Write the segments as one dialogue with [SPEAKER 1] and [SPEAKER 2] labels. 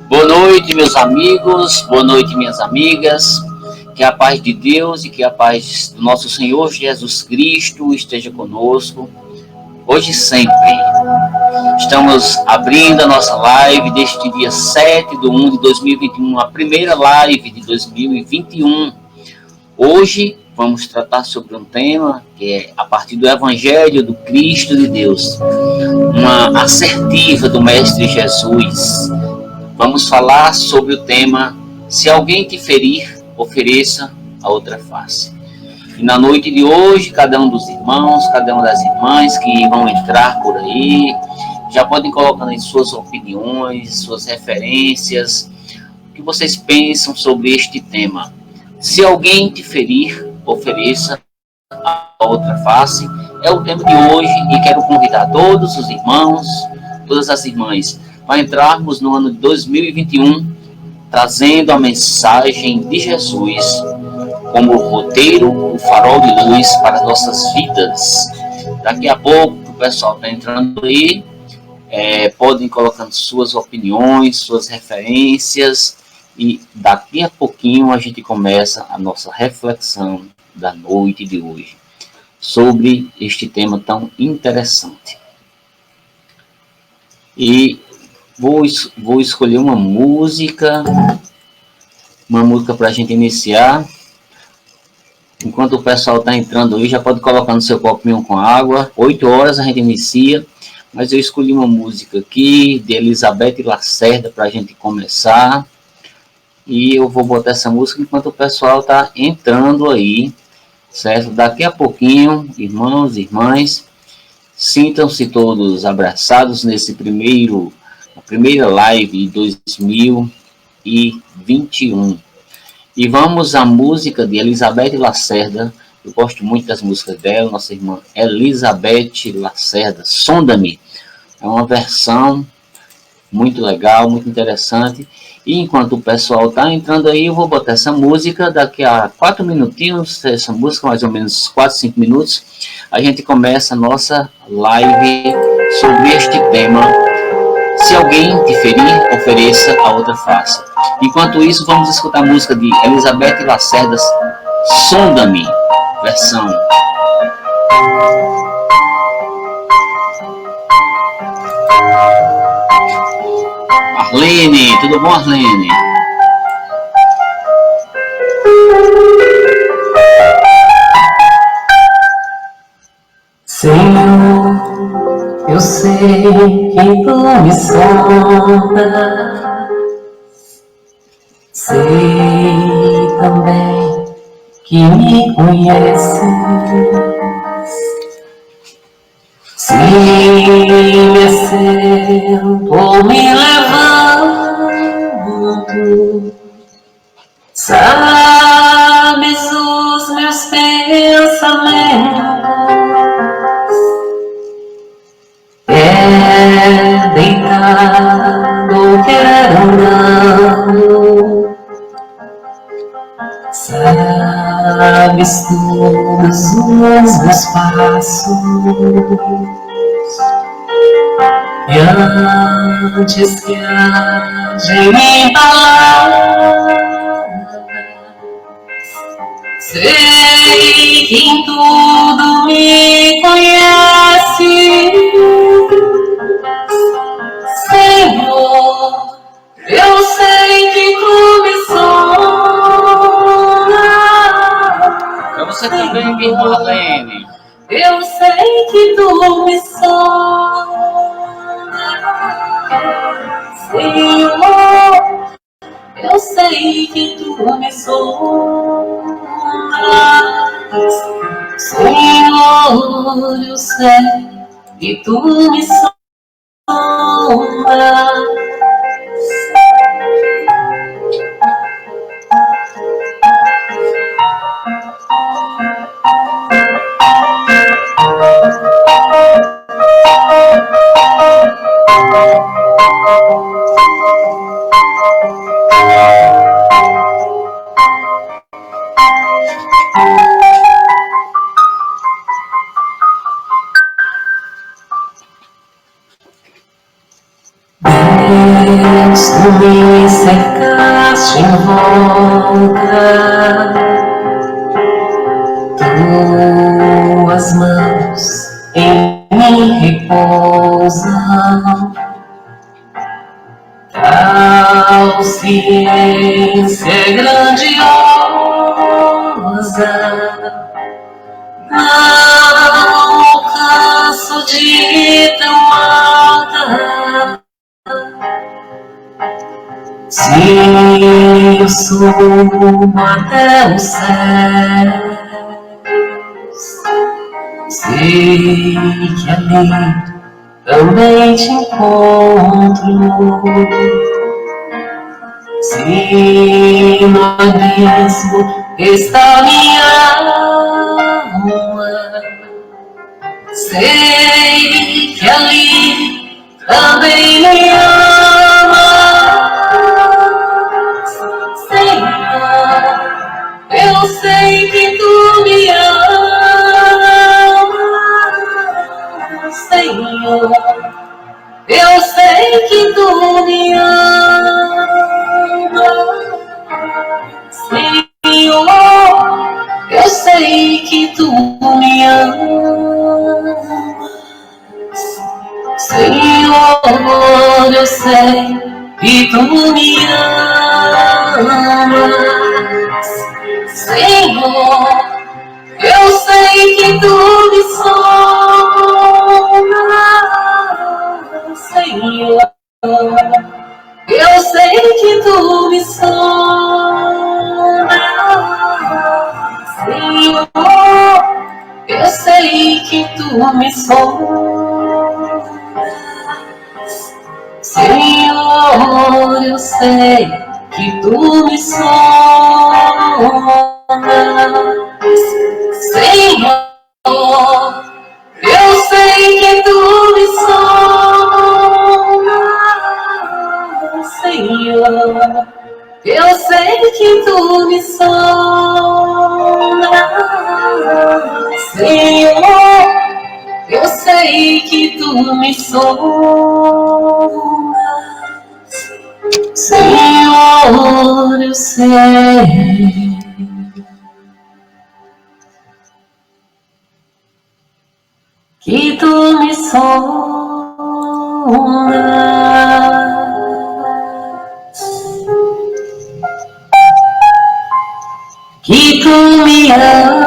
[SPEAKER 1] Boa noite, meus amigos, boa noite, minhas amigas. Que a paz de Deus e que a paz do nosso Senhor Jesus Cristo esteja conosco, hoje e sempre. Estamos abrindo a nossa live deste dia 7/1 de 2021, a primeira live de 2021. Hoje vamos tratar sobre um tema que é a partir do Evangelho do Cristo de Deus, uma assertiva do Mestre Jesus. Vamos falar sobre o tema: se alguém te ferir, ofereça a outra face. E na noite de hoje, cada um dos irmãos, cada uma das irmãs que vão entrar por aí, já podem colocar aí suas opiniões, suas referências, o que vocês pensam sobre este tema. Se alguém te ferir, ofereça a outra face. É o tema de hoje e quero convidar todos os irmãos, todas as irmãs, para entrarmos no ano de 2021, trazendo a mensagem de Jesus como o roteiro, o farol de luz para nossas vidas. Daqui a pouco o pessoal está entrando aí, podem colocando suas opiniões, suas referências, e daqui a pouquinho a gente começa a nossa reflexão da noite de hoje sobre este tema tão interessante. E vou escolher uma música para a gente iniciar. Enquanto o pessoal está entrando aí, já pode colocar no seu copinho com água. 8 horas a gente inicia, mas eu escolhi uma música aqui de Elizabeth Lacerda para a gente começar. E eu vou botar essa música enquanto o pessoal está entrando aí, certo? Daqui a pouquinho, irmãos e irmãs, sintam-se todos abraçados nesse a primeira live de 2021. E vamos à música de Elizabeth Lacerda. Eu gosto muito das músicas dela, nossa irmã Elizabeth Lacerda, Sonda-me. É uma versão muito legal, muito interessante. E enquanto o pessoal está entrando aí, eu vou botar essa música. Daqui a 4 minutinhos, essa música, mais ou menos 4, 5 minutos, a gente começa a nossa live sobre este tema: se alguém te ferir, ofereça a outra face. Enquanto isso, vamos escutar a música de Elizabeth Lacerda, Sonda-me, versão. Arlene, tudo bom, Arlene?
[SPEAKER 2] Senhor, eu sei que tu me sondas, sei também que me conheces. Se me assento ou me levanto, sabes os meus pensamentos. Quer deitado, quer andando, sabes todos os meus passos. E antes que haja em mim palavras, sei que em tudo me conheces. Senhor, eu sei que tu me sondas.
[SPEAKER 1] Para você também, minha irmã Arlene.
[SPEAKER 2] Eu sei que tu me sondas. Senhor, eu sei que tu me sondas. Senhor, eu sei que tu me sondas. cercaste em volta, tuas mãos em mim repousam. Tal ciência é grandiosa, não alcanço de tão alta. Se eu subo até os céus, sei que ali também te encontro. Se no abismo está minha alma, sei que ali também me amas, Senhor. Eu sei que tu me amas, Senhor. Eu sei que tu me amas, Senhor. Eu sei que tu me amas, Senhor. Eu sei que tu me amas, Senhor. Eu sei que tu me sondas, Senhor. Eu sei que tu me sondas, Senhor. Eu sei que tu me sondas, Senhor. Eu sei que tu me sondas, Senhor. Eu sei que tu me sondas, Senhor. Eu sei que tu me sondas, Senhor. Eu sei que tu me sondas, Senhor. Eu sei que tu me sondas, que tu me amas.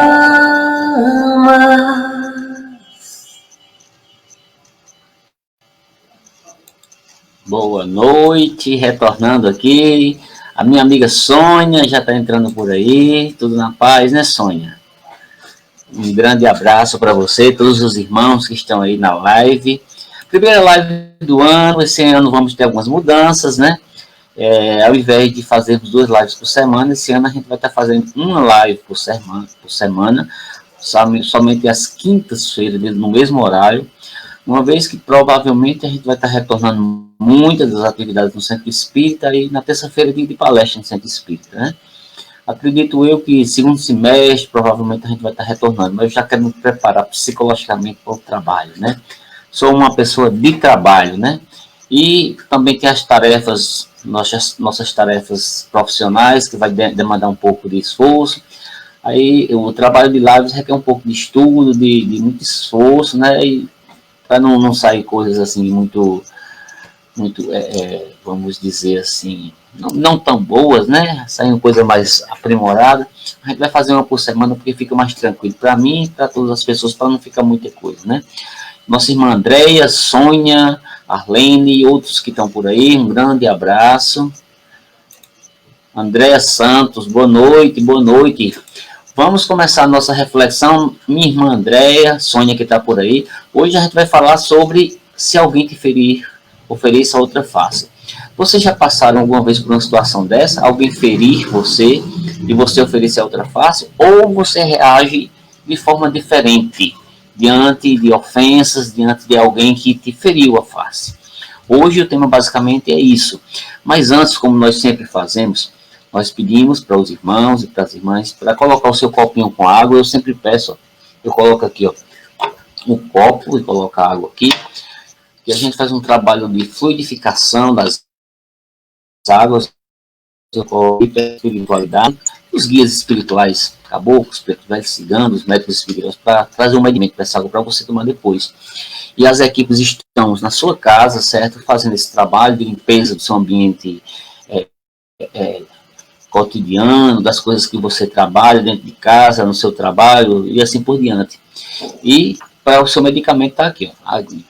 [SPEAKER 1] Boa noite, retornando aqui. A minha amiga Sônia já está entrando por aí. Tudo na paz, né, Sônia? Um grande abraço para você, todos os irmãos que estão aí na live. Primeira live do ano. Esse ano vamos ter algumas mudanças, né? Ao invés de fazermos 2 lives por semana, esse ano a gente vai estar fazendo uma live por semana, somente às quintas-feiras, no mesmo horário. Uma vez que provavelmente a gente vai estar retornando muitas das atividades no Centro Espírita e na terça-feira de palestra no Centro Espírita, né? Acredito eu que segundo semestre provavelmente a gente vai estar retornando, mas eu já quero me preparar psicologicamente para o trabalho, né? Sou uma pessoa de trabalho, né? E também tem as tarefas, nossas tarefas profissionais, que vai demandar um pouco de esforço. Aí o trabalho de lives requer um pouco de estudo, de muito esforço, né? E para não sair coisas assim muito vamos dizer assim, não tão boas, né? Sair uma coisa mais aprimorada. A gente vai fazer uma por semana porque fica mais tranquilo para mim e para todas as pessoas, para não ficar muita coisa, né? Nossa irmã Andréia, Sônia, Arlene e outros que estão por aí, um grande abraço. Andréia Santos, boa noite, boa noite. Vamos começar a nossa reflexão, minha irmã Andréia, Sônia que está por aí. Hoje a gente vai falar sobre se alguém te ferir, ofereça outra face. Vocês já passaram alguma vez por uma situação dessa? Alguém ferir você e você oferecer outra face? Ou você reage de forma diferente diante de ofensas, diante de alguém que te feriu a face? Hoje o tema basicamente é isso. Mas antes, como nós sempre fazemos, nós pedimos para os irmãos e para as irmãs para colocar o seu copinho com água. Eu sempre peço, eu coloco aqui o copo e coloco a água aqui. E a gente faz um trabalho de fluidificação das águas, espiritualidade, os guias espirituais, caboclos, pretos velhos, ciganos, médicos espirituais, para trazer um medimento para essa água para você tomar depois. E as equipes estão na sua casa, certo? Fazendo esse trabalho de limpeza do seu ambiente cotidiano, das coisas que você trabalha dentro de casa, no seu trabalho e assim por diante. E para o seu medicamento está aqui, ó, a aguinha.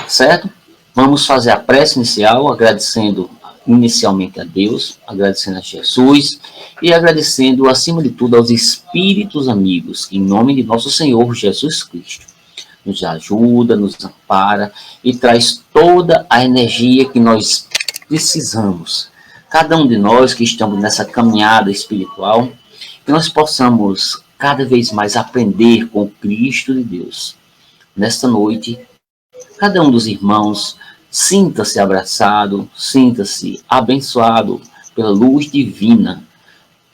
[SPEAKER 1] Certo? Vamos fazer a prece inicial, agradecendo inicialmente a Deus, agradecendo a Jesus e agradecendo, acima de tudo, aos espíritos amigos, que em nome de nosso Senhor Jesus Cristo nos ajuda, nos ampara e traz toda a energia que nós precisamos. Cada um de nós que estamos nessa caminhada espiritual, que nós possamos cada vez mais aprender com o Cristo de Deus. Nesta noite, cada um dos irmãos sinta-se abraçado, sinta-se abençoado pela luz divina,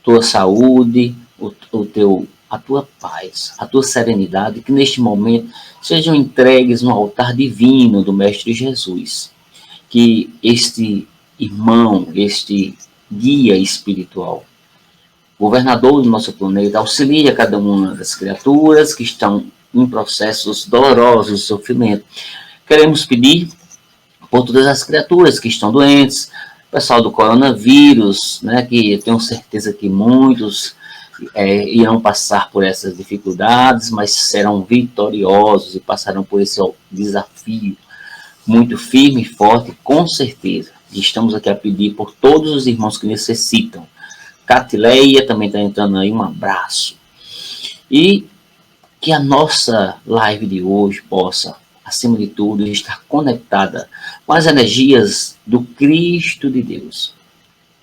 [SPEAKER 1] tua saúde, a tua paz, a tua serenidade, que neste momento sejam entregues no altar divino do Mestre Jesus. Que este irmão, este guia espiritual, governador do nosso planeta, auxilie a cada uma das criaturas que estão em processos dolorosos de sofrimento. Queremos pedir por todas as criaturas que estão doentes, o pessoal do coronavírus, né, que eu tenho certeza que muitos irão passar por essas dificuldades, mas serão vitoriosos e passarão por esse desafio muito firme e forte, com certeza. E estamos aqui a pedir por todos os irmãos que necessitam. Catileia também está entrando aí, um abraço. E que a nossa live de hoje possa, acima de tudo, estar conectada com as energias do Cristo de Deus.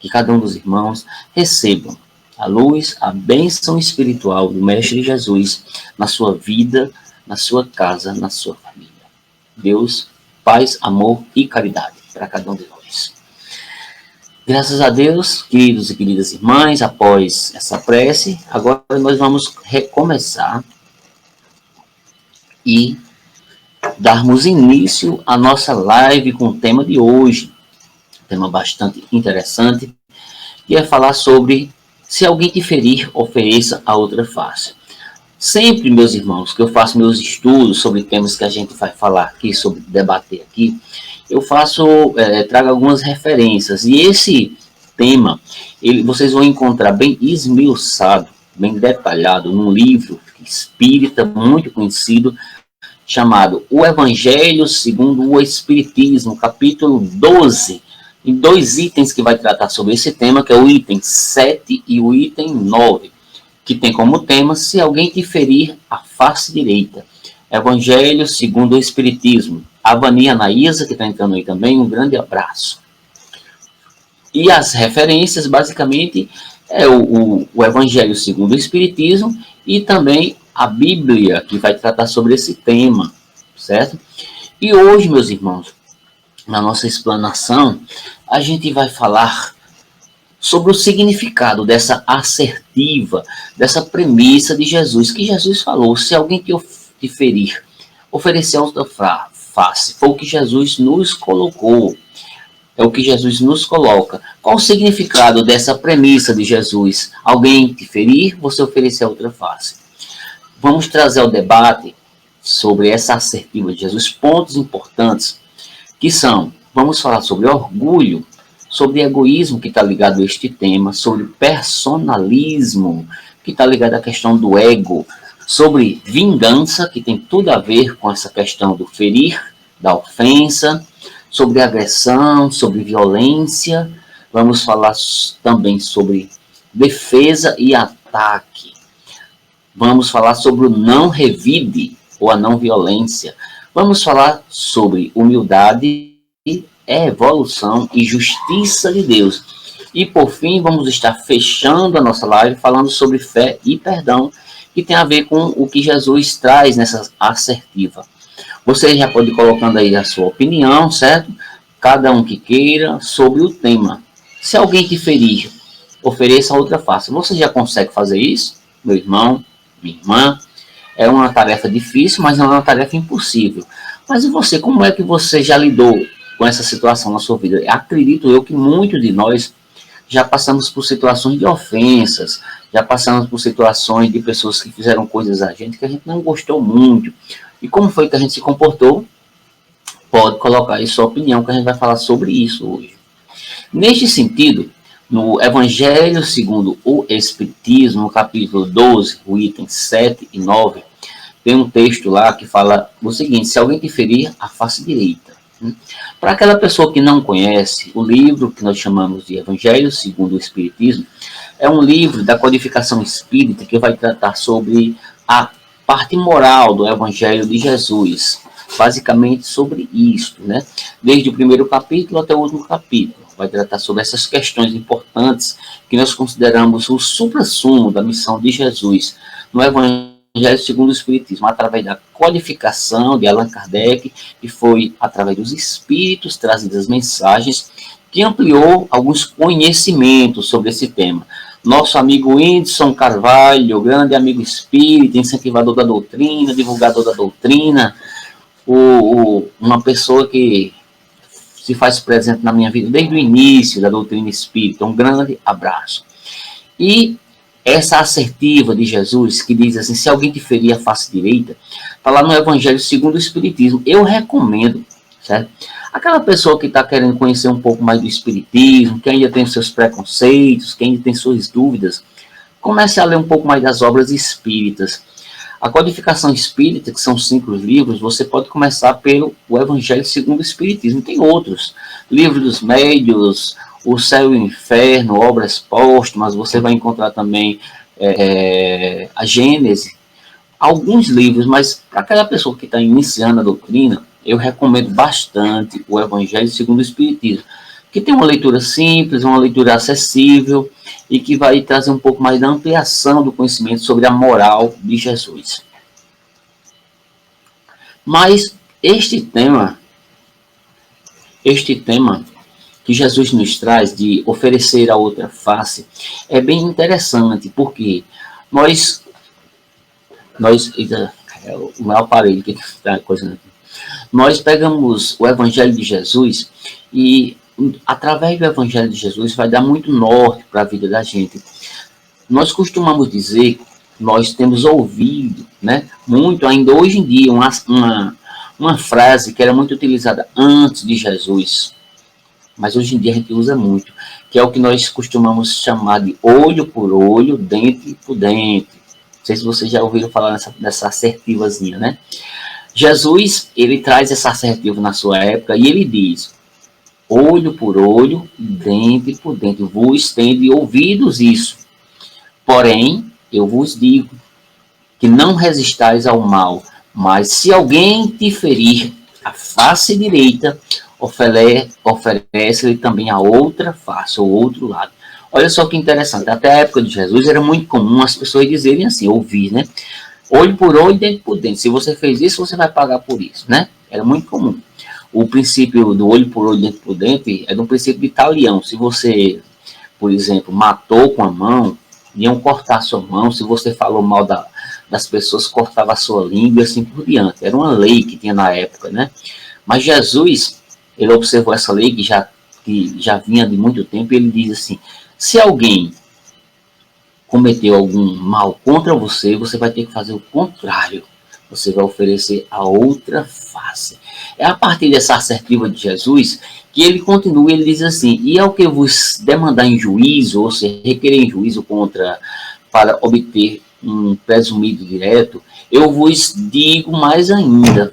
[SPEAKER 1] Que cada um dos irmãos recebam a luz, a bênção espiritual do Mestre Jesus na sua vida, na sua casa, na sua família. Deus, paz, amor e caridade para cada um de nós. Graças a Deus, queridos e queridas irmãs, após essa prece, agora nós vamos recomeçar e darmos início à nossa live com o tema de hoje. Um tema bastante interessante, que é falar sobre se alguém te ferir, ofereça a outra face. Sempre, meus irmãos, que eu faço meus estudos sobre temas que a gente vai falar aqui, sobre debater aqui, eu trago algumas referências. E esse tema, vocês vão encontrar bem esmiuçado, bem detalhado, num livro espírita muito conhecido, chamado O Evangelho segundo o Espiritismo, capítulo 12, em 2 itens que vai tratar sobre esse tema, que é o item 7 e o item 9, que tem como tema, se alguém te ferir a face direita. Evangelho segundo o Espiritismo. A Vani Anaísa, que está entrando aí também, um grande abraço. E as referências, basicamente, é o Evangelho segundo o Espiritismo e também a Bíblia, que vai tratar sobre esse tema, certo? E hoje, meus irmãos, na nossa explanação, a gente vai falar sobre o significado dessa assertiva, dessa premissa de Jesus, que Jesus falou, se alguém te ferir, oferecer a outra face, foi o que Jesus nos colocou, é o que Jesus nos coloca. Qual o significado dessa premissa de Jesus? Alguém te ferir, você oferecer a outra face. Vamos trazer ao debate sobre essa assertiva de Jesus, pontos importantes, que são, vamos falar sobre orgulho, sobre egoísmo, que está ligado a este tema, sobre personalismo, que está ligado à questão do ego, sobre vingança, que tem tudo a ver com essa questão do ferir, da ofensa, sobre agressão, sobre violência. Vamos falar também sobre defesa e ataque. Vamos falar sobre o não revide, ou a não violência. Vamos falar sobre humildade, evolução e justiça de Deus. E por fim, vamos estar fechando a nossa live falando sobre fé e perdão, que tem a ver com o que Jesus traz nessa assertiva. Você já pode ir colocando aí a sua opinião, certo? Cada um que queira, sobre o tema. Se alguém te ferir, ofereça a outra face. Você já consegue fazer isso, meu irmão, minha irmã? É uma tarefa difícil, mas não é uma tarefa impossível. Mas e você, como é que você já lidou com essa situação na sua vida. Acredito eu que muitos de nós já passamos por situações de ofensas, já passamos por situações de pessoas que fizeram coisas a gente que a gente não gostou muito. E como foi que a gente se comportou? Pode colocar aí sua opinião, que a gente vai falar sobre isso hoje. Neste sentido, no Evangelho segundo o Espiritismo, no capítulo 12, o item 7 e 9, tem um texto lá que fala o seguinte: se alguém te ferir, a face direita. Para aquela pessoa que não conhece, o livro que nós chamamos de Evangelho segundo o Espiritismo é um livro da codificação espírita que vai tratar sobre a parte moral do Evangelho de Jesus. Basicamente sobre isto, né? Desde o primeiro capítulo até o último capítulo. Vai tratar sobre essas questões importantes que nós consideramos o suprassumo da missão de Jesus no Evangelho segundo o Espiritismo, através da codificação de Allan Kardec, que foi através dos espíritos trazidas mensagens, que ampliou alguns conhecimentos sobre esse tema. Nosso amigo Whindersson Carvalho, grande amigo espírita, incentivador da doutrina, divulgador da doutrina, uma pessoa que se faz presente na minha vida desde o início da doutrina espírita. Um grande abraço. E essa assertiva de Jesus, que diz assim: se alguém te ferir a face direita, está lá no Evangelho segundo o Espiritismo. Eu recomendo, certo? Aquela pessoa que está querendo conhecer um pouco mais do Espiritismo, que ainda tem seus preconceitos, que ainda tem suas dúvidas, comece a ler um pouco mais das obras espíritas. A codificação espírita, que são 5 livros, você pode começar pelo Evangelho segundo o Espiritismo. Tem outros, Livro dos Médiuns, O Céu e o Inferno, Obras Póstumas, você vai encontrar também a Gênese, alguns livros, mas para aquela pessoa que está iniciando a doutrina, eu recomendo bastante o Evangelho segundo o Espiritismo, que tem uma leitura simples, uma leitura acessível e que vai trazer um pouco mais da ampliação do conhecimento sobre a moral de Jesus. Mas este tema que Jesus nos traz de oferecer a outra face é bem interessante, porque o meu aparelho que está coisa aqui. Nós pegamos o Evangelho de Jesus e através do Evangelho de Jesus vai dar muito norte para a vida da gente. Nós costumamos dizer, nós temos ouvido, né, muito ainda hoje em dia, uma frase que era muito utilizada antes de Jesus, mas hoje em dia a gente usa muito, que é o que nós costumamos chamar de olho por olho, dente por dente. Não sei se vocês já ouviram falar dessa assertivazinha, né? Jesus, ele traz essa assertiva na sua época e ele diz: olho por olho, dente por dente, vos tende ouvidos isso. Porém, eu vos digo que não resistais ao mal, mas se alguém te ferir a face direita, oferece-lhe também a outra face, ou outro lado. Olha só que interessante, até a época de Jesus era muito comum as pessoas dizerem assim, ouvir, né? Olho por olho, dente por dente. Se você fez isso, você vai pagar por isso, né? Era muito comum. O princípio do olho por olho, dente por dente, é um princípio de talião. Se você, por exemplo, matou com a mão, iam cortar a sua mão. Se você falou mal das pessoas, cortava a sua língua e assim por diante. Era uma lei que tinha na época, né? Mas Jesus, ele observou essa lei que já vinha de muito tempo, e ele diz assim: se alguém cometeu algum mal contra você, você vai ter que fazer o contrário. Você vai oferecer a outra face. É a partir dessa assertiva de Jesus que ele continua, ele diz assim: e ao que vos demandar em juízo, ou se requerer em juízo para obter um presumido direto, eu vos digo mais ainda,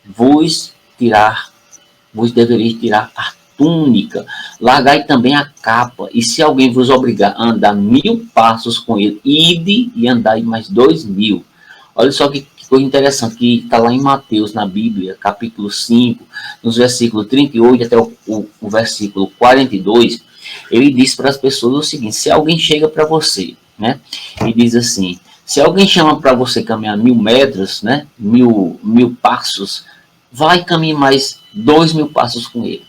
[SPEAKER 1] vos devereis tirar a túnica, largai também a capa, e se alguém vos obrigar a andar 1000 passos com ele, ide e andai mais 2000. Olha só que coisa interessante, que está lá em Mateus, na Bíblia, capítulo 5, nos versículos 38 até o versículo 42, ele diz para as pessoas o seguinte: se alguém chega para você, né, e diz assim, se alguém chama para você caminhar 1000 metros, né, 1000 passos, vai caminhar mais 2000 passos com ele,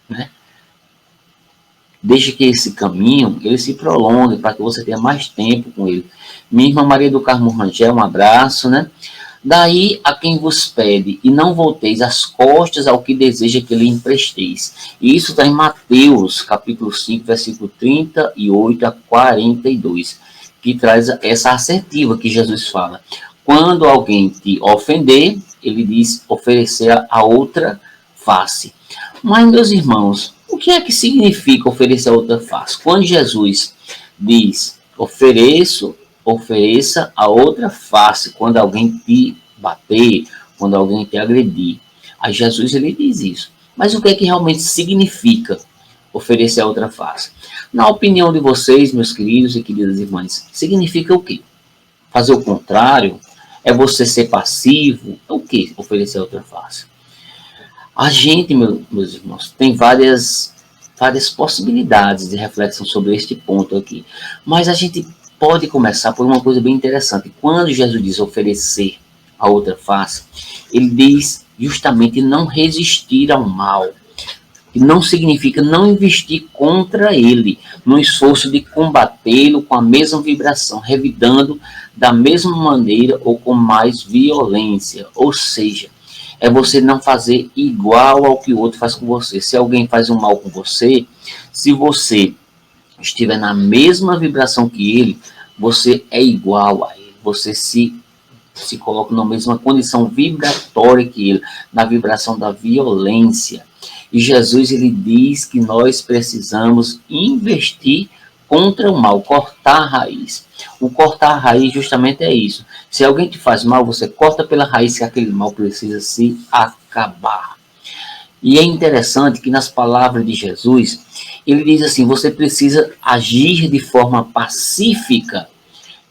[SPEAKER 1] né? Deixe que esse caminho ele se prolongue para que você tenha mais tempo com ele. Minha irmã Maria do Carmo Rangel, um abraço, né? Daí a quem vos pede, e não volteis as costas ao que deseja que lhe empresteis. E isso está em Mateus, capítulo 5, versículo 38 a 42, que traz essa assertiva que Jesus fala. Quando alguém te ofender, ele diz oferecer a outra face. Mas, meus irmãos, o que é que significa oferecer a outra face? Quando Jesus diz ofereça a outra face quando alguém te bater, quando alguém te agredir. Aí Jesus ele diz isso. Mas o que é que realmente significa oferecer a outra face? Na opinião de vocês, meus queridos e queridas irmãs, significa o quê? Fazer o contrário? É você ser passivo? É o que oferecer a outra face? A gente, meus irmãos, tem várias possibilidades de reflexão sobre este ponto aqui. Mas a gente pode começar por uma coisa bem interessante. Quando Jesus diz oferecer a outra face, ele diz justamente não resistir ao mal. Que não significa não investir contra ele, no esforço de combatê-lo com a mesma vibração, revidando da mesma maneira ou com mais violência. Ou seja, é você não fazer igual ao que o outro faz com você. Se alguém faz um mal com você, se você estiver na mesma vibração que ele, você é igual a ele. Você se coloca na mesma condição vibratória que ele, na vibração da violência. E Jesus ele diz que nós precisamos investir contra o mal, cortar a raiz. O cortar a raiz justamente é isso. Se alguém te faz mal, você corta pela raiz que aquele mal precisa se acabar. E é interessante que nas palavras de Jesus, ele diz assim, você precisa agir de forma pacífica,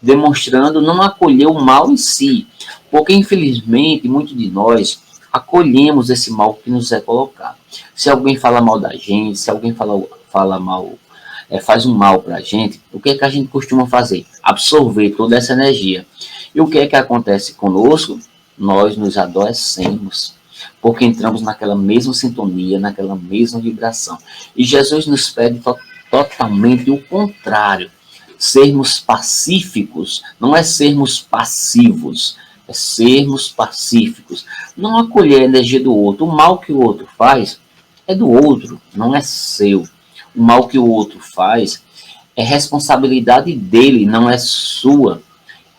[SPEAKER 1] demonstrando não acolher o mal em si. Porque, infelizmente, muitos de nós acolhemos esse mal que nos é colocado. Se alguém fala mal da gente, se alguém fala mal, faz um mal para a gente, o que é que a gente costuma fazer? Absorver toda essa energia. E o que é que acontece conosco? Nós nos adoecemos, porque entramos naquela mesma sintonia, naquela mesma vibração. E Jesus nos pede totalmente o contrário. Sermos pacíficos, não é sermos passivos, é sermos pacíficos. Não acolher a energia do outro. O mal que o outro faz é do outro, não é seu. O mal que o outro faz é responsabilidade dele, não é sua.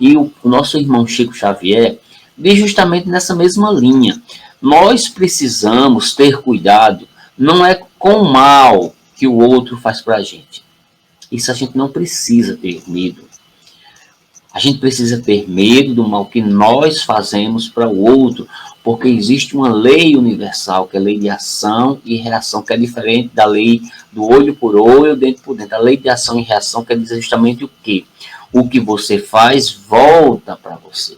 [SPEAKER 1] E o nosso irmão Chico Xavier diz justamente nessa mesma linha. Nós precisamos ter cuidado, não é com o mal que o outro faz para a gente. Isso a gente não precisa ter medo. A gente precisa ter medo do mal que nós fazemos para o outro, porque existe uma lei universal, que é a lei de ação e reação, que é diferente da lei do olho por olho, dente por dente. A lei de ação e reação quer dizer justamente o quê? O que você faz volta para você,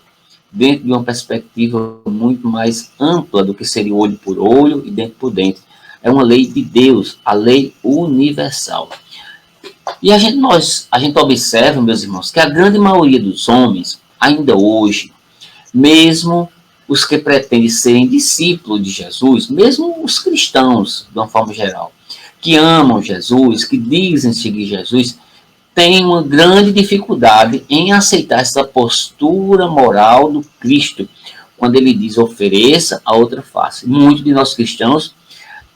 [SPEAKER 1] dentro de uma perspectiva muito mais ampla do que seria olho por olho e dente por dente. É uma lei de Deus, a lei universal. E a gente observa, meus irmãos, que a grande maioria dos homens, ainda hoje, mesmo os que pretendem serem discípulos de Jesus, mesmo os cristãos, de uma forma geral, que amam Jesus, que dizem seguir Jesus, têm uma grande dificuldade em aceitar essa postura moral do Cristo, quando ele diz ofereça a outra face. Muitos de nós cristãos,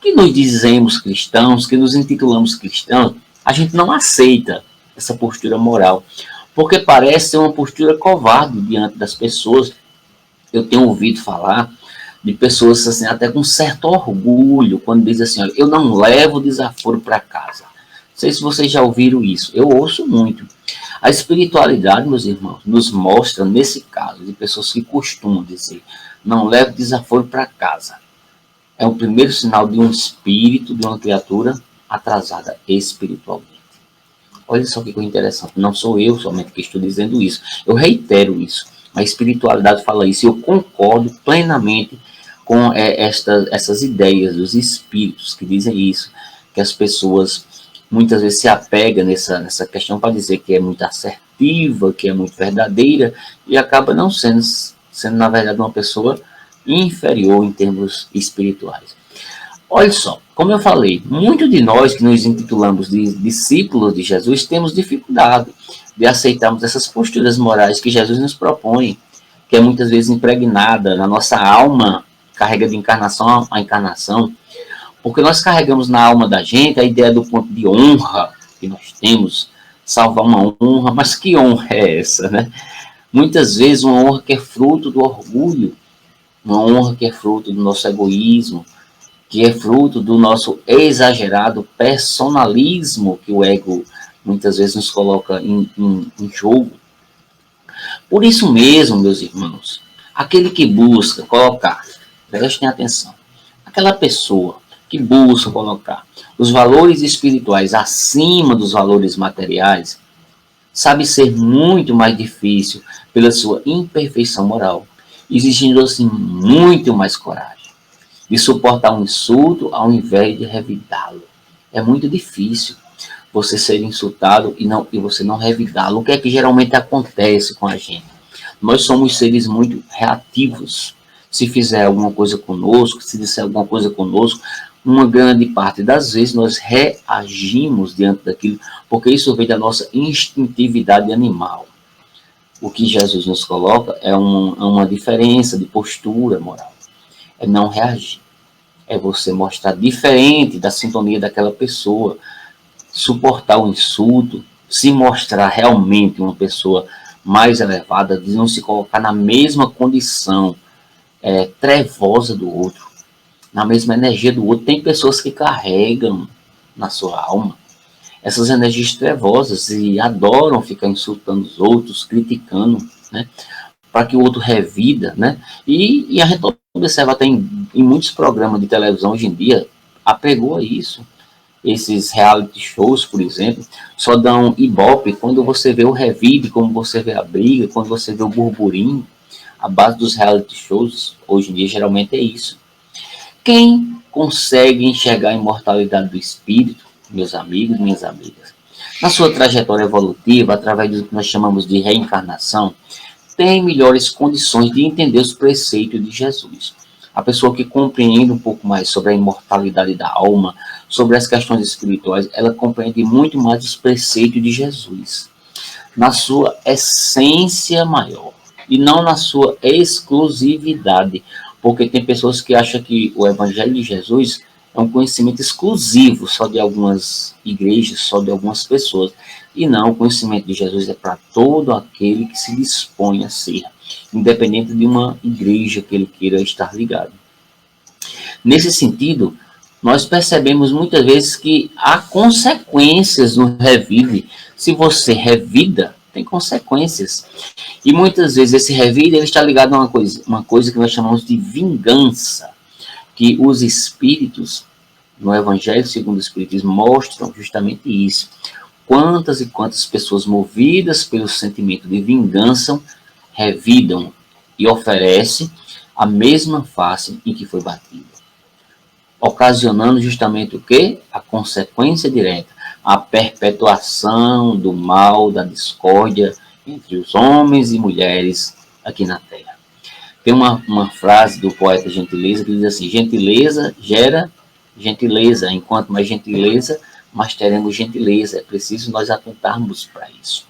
[SPEAKER 1] que nos dizemos cristãos, que nos intitulamos cristãos, a gente não aceita essa postura moral, porque parece ser uma postura covarde diante das pessoas. Eu tenho ouvido falar de pessoas assim, até com certo orgulho, quando dizem assim, olha, eu não levo desaforo para casa. Não sei se vocês já ouviram isso, eu ouço muito. A espiritualidade, meus irmãos, nos mostra, nesse caso, de pessoas que costumam dizer, não levo desaforo para casa. É o primeiro sinal de um espírito, de uma criatura atrasada espiritualmente. Olha só que coisa interessante. Não sou eu somente que estou dizendo isso. Eu reitero isso. A espiritualidade fala isso. Eu concordo plenamente com essas ideias dos espíritos que dizem isso. Que as pessoas muitas vezes se apegam nessa questão para dizer que é muito assertiva, que é muito verdadeira, e acaba não sendo na verdade uma pessoa inferior em termos espirituais. Olha só, como eu falei, muitos de nós que nos intitulamos de discípulos de Jesus temos dificuldade de aceitarmos essas posturas morais que Jesus nos propõe. que é muitas vezes impregnada na nossa alma, carrega de encarnação a encarnação, porque nós carregamos na alma da gente a ideia do ponto de honra que nós temos, salvar uma honra, mas que honra é essa, né? Muitas vezes uma honra que é fruto do orgulho, uma honra que é fruto do nosso egoísmo, que é fruto do nosso exagerado personalismo que o ego muitas vezes nos coloca em jogo. Por isso mesmo, meus irmãos, aquele que busca colocar, prestem atenção, aquela pessoa que busca colocar os valores espirituais acima dos valores materiais, sabe ser muito mais difícil pela sua imperfeição moral, exigindo assim muito mais coragem de suportar um insulto ao invés de revidá-lo. É muito difícil você ser insultado e você não revidá-lo. O que é que geralmente acontece com a gente? Nós somos seres muito reativos. Se fizer alguma coisa conosco, se disser alguma coisa conosco, uma grande parte das vezes nós reagimos diante daquilo, porque isso vem da nossa instintividade animal. O que Jesus nos coloca é uma diferença de postura moral. É não reagir. É você mostrar diferente da sintonia daquela pessoa, suportar o insulto, se mostrar realmente uma pessoa mais elevada, de não se colocar na mesma condição trevosa do outro, na mesma energia do outro. Tem pessoas que carregam na sua alma essas energias trevosas e adoram ficar insultando os outros, criticando, né? Para que o outro revida, né? E a gente observa até em muitos programas de televisão hoje em dia, apegou a isso. Esses reality shows, por exemplo, só dão ibope quando você vê o revide, como você vê a briga, quando você vê o burburinho. A base dos reality shows, hoje em dia, geralmente é isso. Quem consegue enxergar a imortalidade do espírito, meus amigos, minhas amigas, na sua trajetória evolutiva, através do que nós chamamos de reencarnação, tem melhores condições de entender os preceitos de Jesus. A pessoa que compreende um pouco mais sobre a imortalidade da alma, sobre as questões espirituais, ela compreende muito mais os preceitos de Jesus, na sua essência maior, e não na sua exclusividade, porque tem pessoas que acham que o Evangelho de Jesus é um conhecimento exclusivo só de algumas igrejas, só de algumas pessoas. E não, o conhecimento de Jesus é para todo aquele que se dispõe a ser, independente de uma igreja que ele queira estar ligado. Nesse sentido, nós percebemos muitas vezes que há consequências no revide. Se você revida, tem consequências. E muitas vezes esse revide ele está ligado a uma coisa que nós chamamos de vingança, que os espíritos, no Evangelho segundo o Espiritismo, mostram justamente isso. Quantas e quantas pessoas movidas pelo sentimento de vingança revidam e oferecem a mesma face em que foi batida, ocasionando justamente o quê? A consequência direta, a perpetuação do mal, da discórdia entre os homens e mulheres aqui na Terra. Tem uma frase do poeta Gentileza que diz assim: gentileza gera gentileza, enquanto mais gentileza, mais teremos gentileza. É preciso nós atentarmos para isso.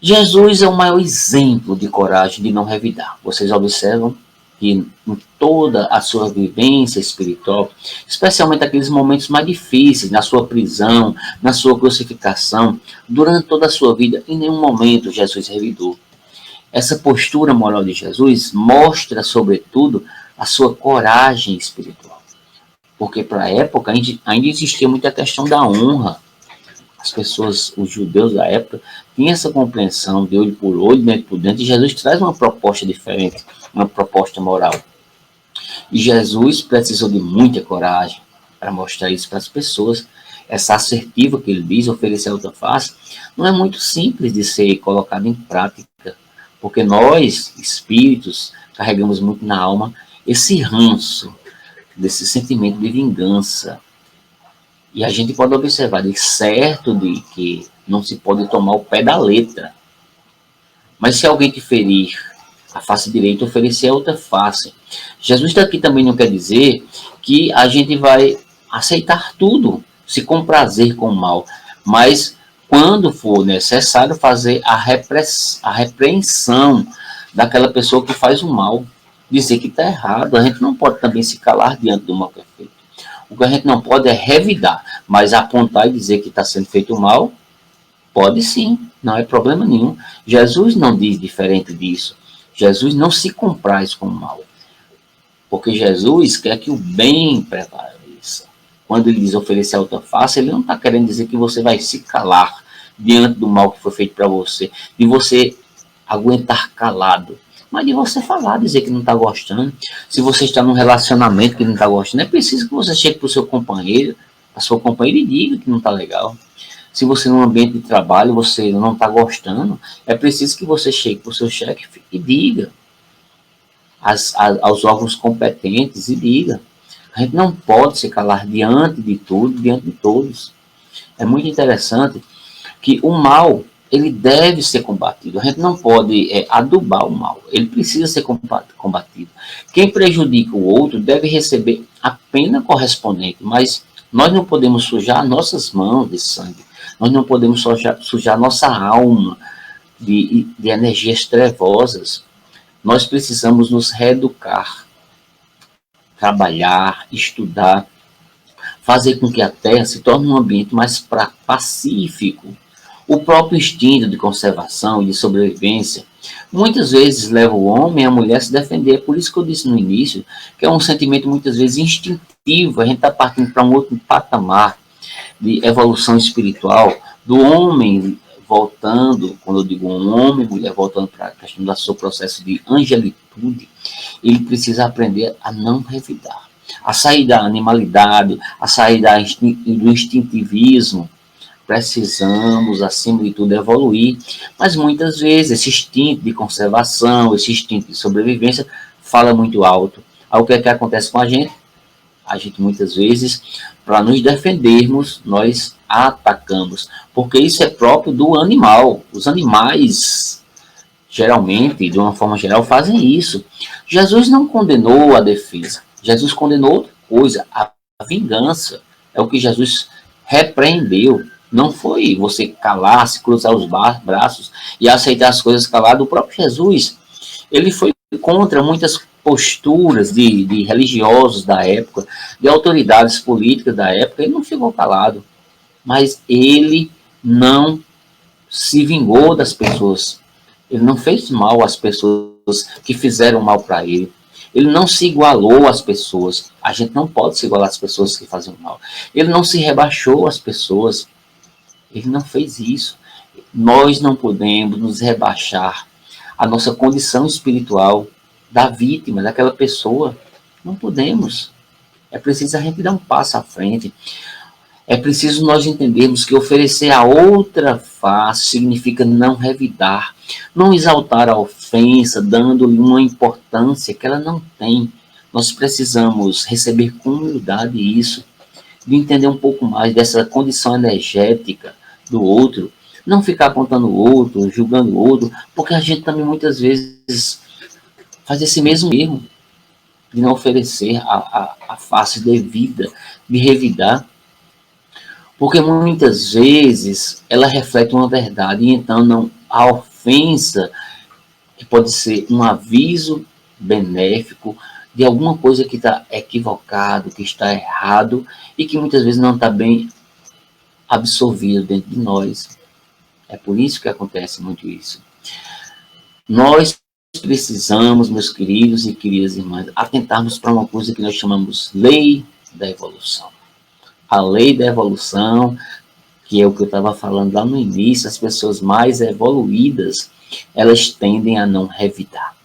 [SPEAKER 1] Jesus é o maior exemplo de coragem de não revidar. Vocês observam que em toda a sua vivência espiritual, especialmente aqueles momentos mais difíceis, na sua prisão, na sua crucificação, durante toda a sua vida, em nenhum momento Jesus revidou. Essa postura moral de Jesus mostra, sobretudo, a sua coragem espiritual. Porque para a época ainda existia muita questão da honra. As pessoas, os judeus da época, tinham essa compreensão de olho por olho, dentro por dentro, e Jesus traz uma proposta diferente, uma proposta moral. E Jesus precisou de muita coragem para mostrar isso para as pessoas. Essa assertiva que ele diz, oferecer a outra face, não é muito simples de ser colocada em prática, porque nós, espíritos, carregamos muito na alma esse ranço, desse sentimento de vingança. E a gente pode observar de certo de que não se pode tomar o pé da letra. Mas se alguém te ferir a face direita, oferecer a outra face. Jesus daqui também não quer dizer que a gente vai aceitar tudo, se comprazer com o mal, mas quando for necessário fazer a repreensão daquela pessoa que faz o mal, dizer que está errado. A gente não pode também se calar diante do mal que é feito. O que a gente não pode é revidar, mas apontar e dizer que está sendo feito mal, pode sim, não é problema nenhum. Jesus não diz diferente disso. Jesus não se compraz com o mal, porque Jesus quer que o bem prevaleça. Quando ele diz oferecer a outra face, ele não está querendo dizer que você vai se calar diante do mal que foi feito para você, de você aguentar calado, mas de você falar, dizer que não está gostando. Se você está num relacionamento que não está gostando, é preciso que você chegue para o seu companheiro, a sua companheira, e diga que não está legal. Se você num ambiente de trabalho você não está gostando, é preciso que você chegue para o seu chefe e diga aos órgãos competentes e diga. A gente não pode se calar diante de tudo, diante de todos. É muito interessante que o mal, ele deve ser combatido. A gente não pode adubar o mal. Ele precisa ser combatido. Quem prejudica o outro deve receber a pena correspondente, mas nós não podemos sujar nossas mãos de sangue. Nós não podemos sujar nossa alma de energias trevosas. Nós precisamos nos reeducar, trabalhar, estudar, fazer com que a Terra se torne um ambiente mais pacífico. O próprio instinto de conservação e de sobrevivência muitas vezes leva o homem e a mulher a se defender. Por isso que eu disse no início que é um sentimento muitas vezes instintivo. A gente está partindo para um outro patamar de evolução espiritual, do homem voltando, quando eu digo um homem, mulher voltando para a questão do seu processo de angelitude, ele precisa aprender a não revidar, a sair da animalidade, a sair do instintivismo. Precisamos, acima de tudo, evoluir, mas muitas vezes esse instinto de conservação, esse instinto de sobrevivência fala muito alto. Aí o que é que acontece com a gente? A gente muitas vezes, para nos defendermos, nós atacamos, porque isso é próprio do animal. Os animais, geralmente, de uma forma geral, fazem isso. Jesus não condenou a defesa, Jesus condenou outra coisa, a vingança. É o que Jesus repreendeu. Não foi você calar-se, cruzar os braços e aceitar as coisas calado. O próprio Jesus, ele foi contra muitas posturas de religiosos da época, de autoridades políticas da época. Ele não ficou calado, mas ele não se vingou das pessoas. Ele não fez mal às pessoas que fizeram mal para ele. Ele não se igualou às pessoas. A gente não pode se igualar às pessoas que fazem mal. Ele não se rebaixou às pessoas. Ele não fez isso. Nós não podemos nos rebaixar à nossa condição espiritual da vítima, daquela pessoa. Não podemos. É preciso a gente dar um passo à frente. É preciso nós entendermos que oferecer a outra face significa não revidar, não exaltar a ofensa, dando-lhe uma importância que ela não tem. Nós precisamos receber com humildade isso, de entender um pouco mais dessa condição energética do outro, não ficar apontando o outro, julgando o outro, porque a gente também muitas vezes faz esse mesmo erro de não oferecer a face devida, de revidar, porque muitas vezes ela reflete uma verdade, e então não, a ofensa que pode ser um aviso benéfico de alguma coisa que está equivocado, que está errado, e que muitas vezes não está bem absorvido dentro de nós. É por isso que acontece muito isso. Nós precisamos, meus queridos e queridas irmãs, atentarmos para uma coisa que nós chamamos lei da evolução. A lei da evolução, que é o que eu estava falando lá no início, as pessoas mais evoluídas, elas tendem a não revidar.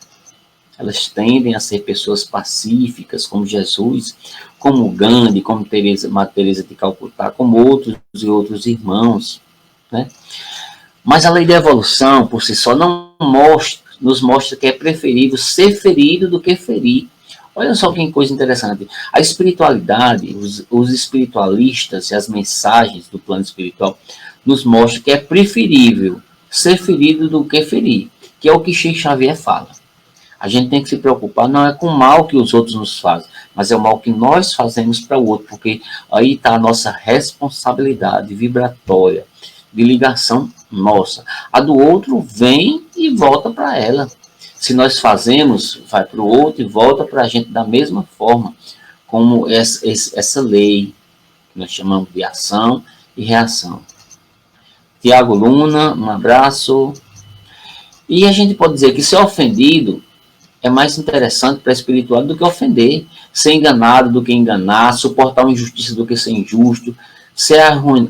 [SPEAKER 1] Elas tendem a ser pessoas pacíficas, como Jesus, como Gandhi, como Madre Teresa de Calcutá, como outros e outros irmãos, né? Mas a lei da evolução, por si só, não nos mostra que é preferível ser ferido do que ferir. Olha só que coisa interessante. A espiritualidade, os espiritualistas e as mensagens do plano espiritual nos mostram que é preferível ser ferido do que ferir, que é o que Chico Xavier fala. A gente tem que se preocupar, não é com o mal que os outros nos fazem, mas é o mal que nós fazemos para o outro, porque aí está a nossa responsabilidade vibratória, de ligação nossa. A do outro vem e volta para ela. Se nós fazemos, vai para o outro e volta para a gente da mesma forma, como essa lei, que nós chamamos de ação e reação. Tiago Luna, um abraço. E a gente pode dizer que ser ofendido é mais interessante para a espiritualidade do que ofender. Ser enganado do que enganar, suportar uma injustiça do que ser injusto, ser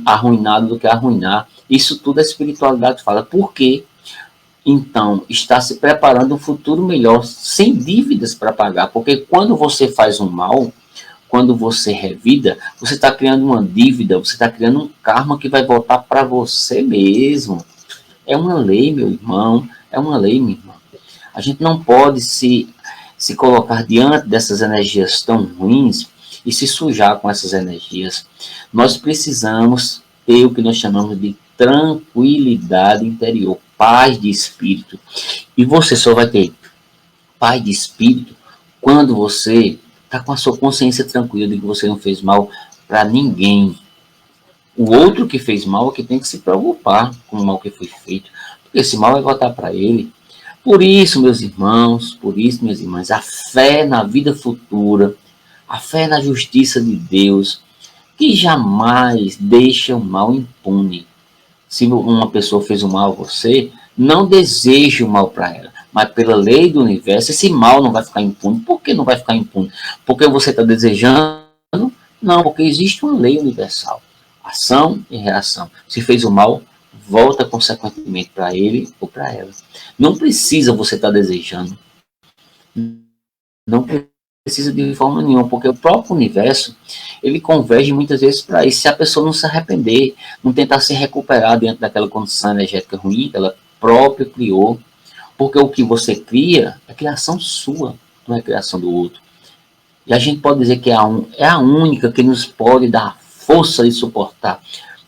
[SPEAKER 1] arruinado do que arruinar. Isso tudo a espiritualidade fala. Por quê? Então, está se preparando um futuro melhor, sem dívidas para pagar. Porque quando você faz um mal, quando você revida, você está criando uma dívida, você está criando um karma que vai voltar para você mesmo. É uma lei, meu irmão, é uma lei, minha irmã. A gente não pode se colocar diante dessas energias tão ruins e se sujar com essas energias. Nós precisamos ter o que nós chamamos de tranquilidade interior, paz de espírito. E você só vai ter paz de espírito quando você está com a sua consciência tranquila de que você não fez mal para ninguém. O outro que fez mal é que tem que se preocupar com o mal que foi feito, porque esse mal vai voltar para ele. Por isso, meus irmãos, por isso, minhas irmãs, a fé na vida futura, a fé na justiça de Deus, que jamais deixa o mal impune. Se uma pessoa fez o mal a você, não deseje o mal para ela. Mas pela lei do universo, esse mal não vai ficar impune. Por que não vai ficar impune? Porque você está desejando? Não, porque existe uma lei universal. Ação e reação. Se fez o mal, volta consequentemente para ele ou para ela. Não precisa você estar desejando. Não precisa de forma nenhuma, porque o próprio universo, ele converge muitas vezes para isso. Se a pessoa não se arrepender, não tentar se recuperar dentro daquela condição energética ruim que ela própria criou, porque o que você cria é criação sua, não é criação do outro. E a gente pode dizer que é a única que nos pode dar força de suportar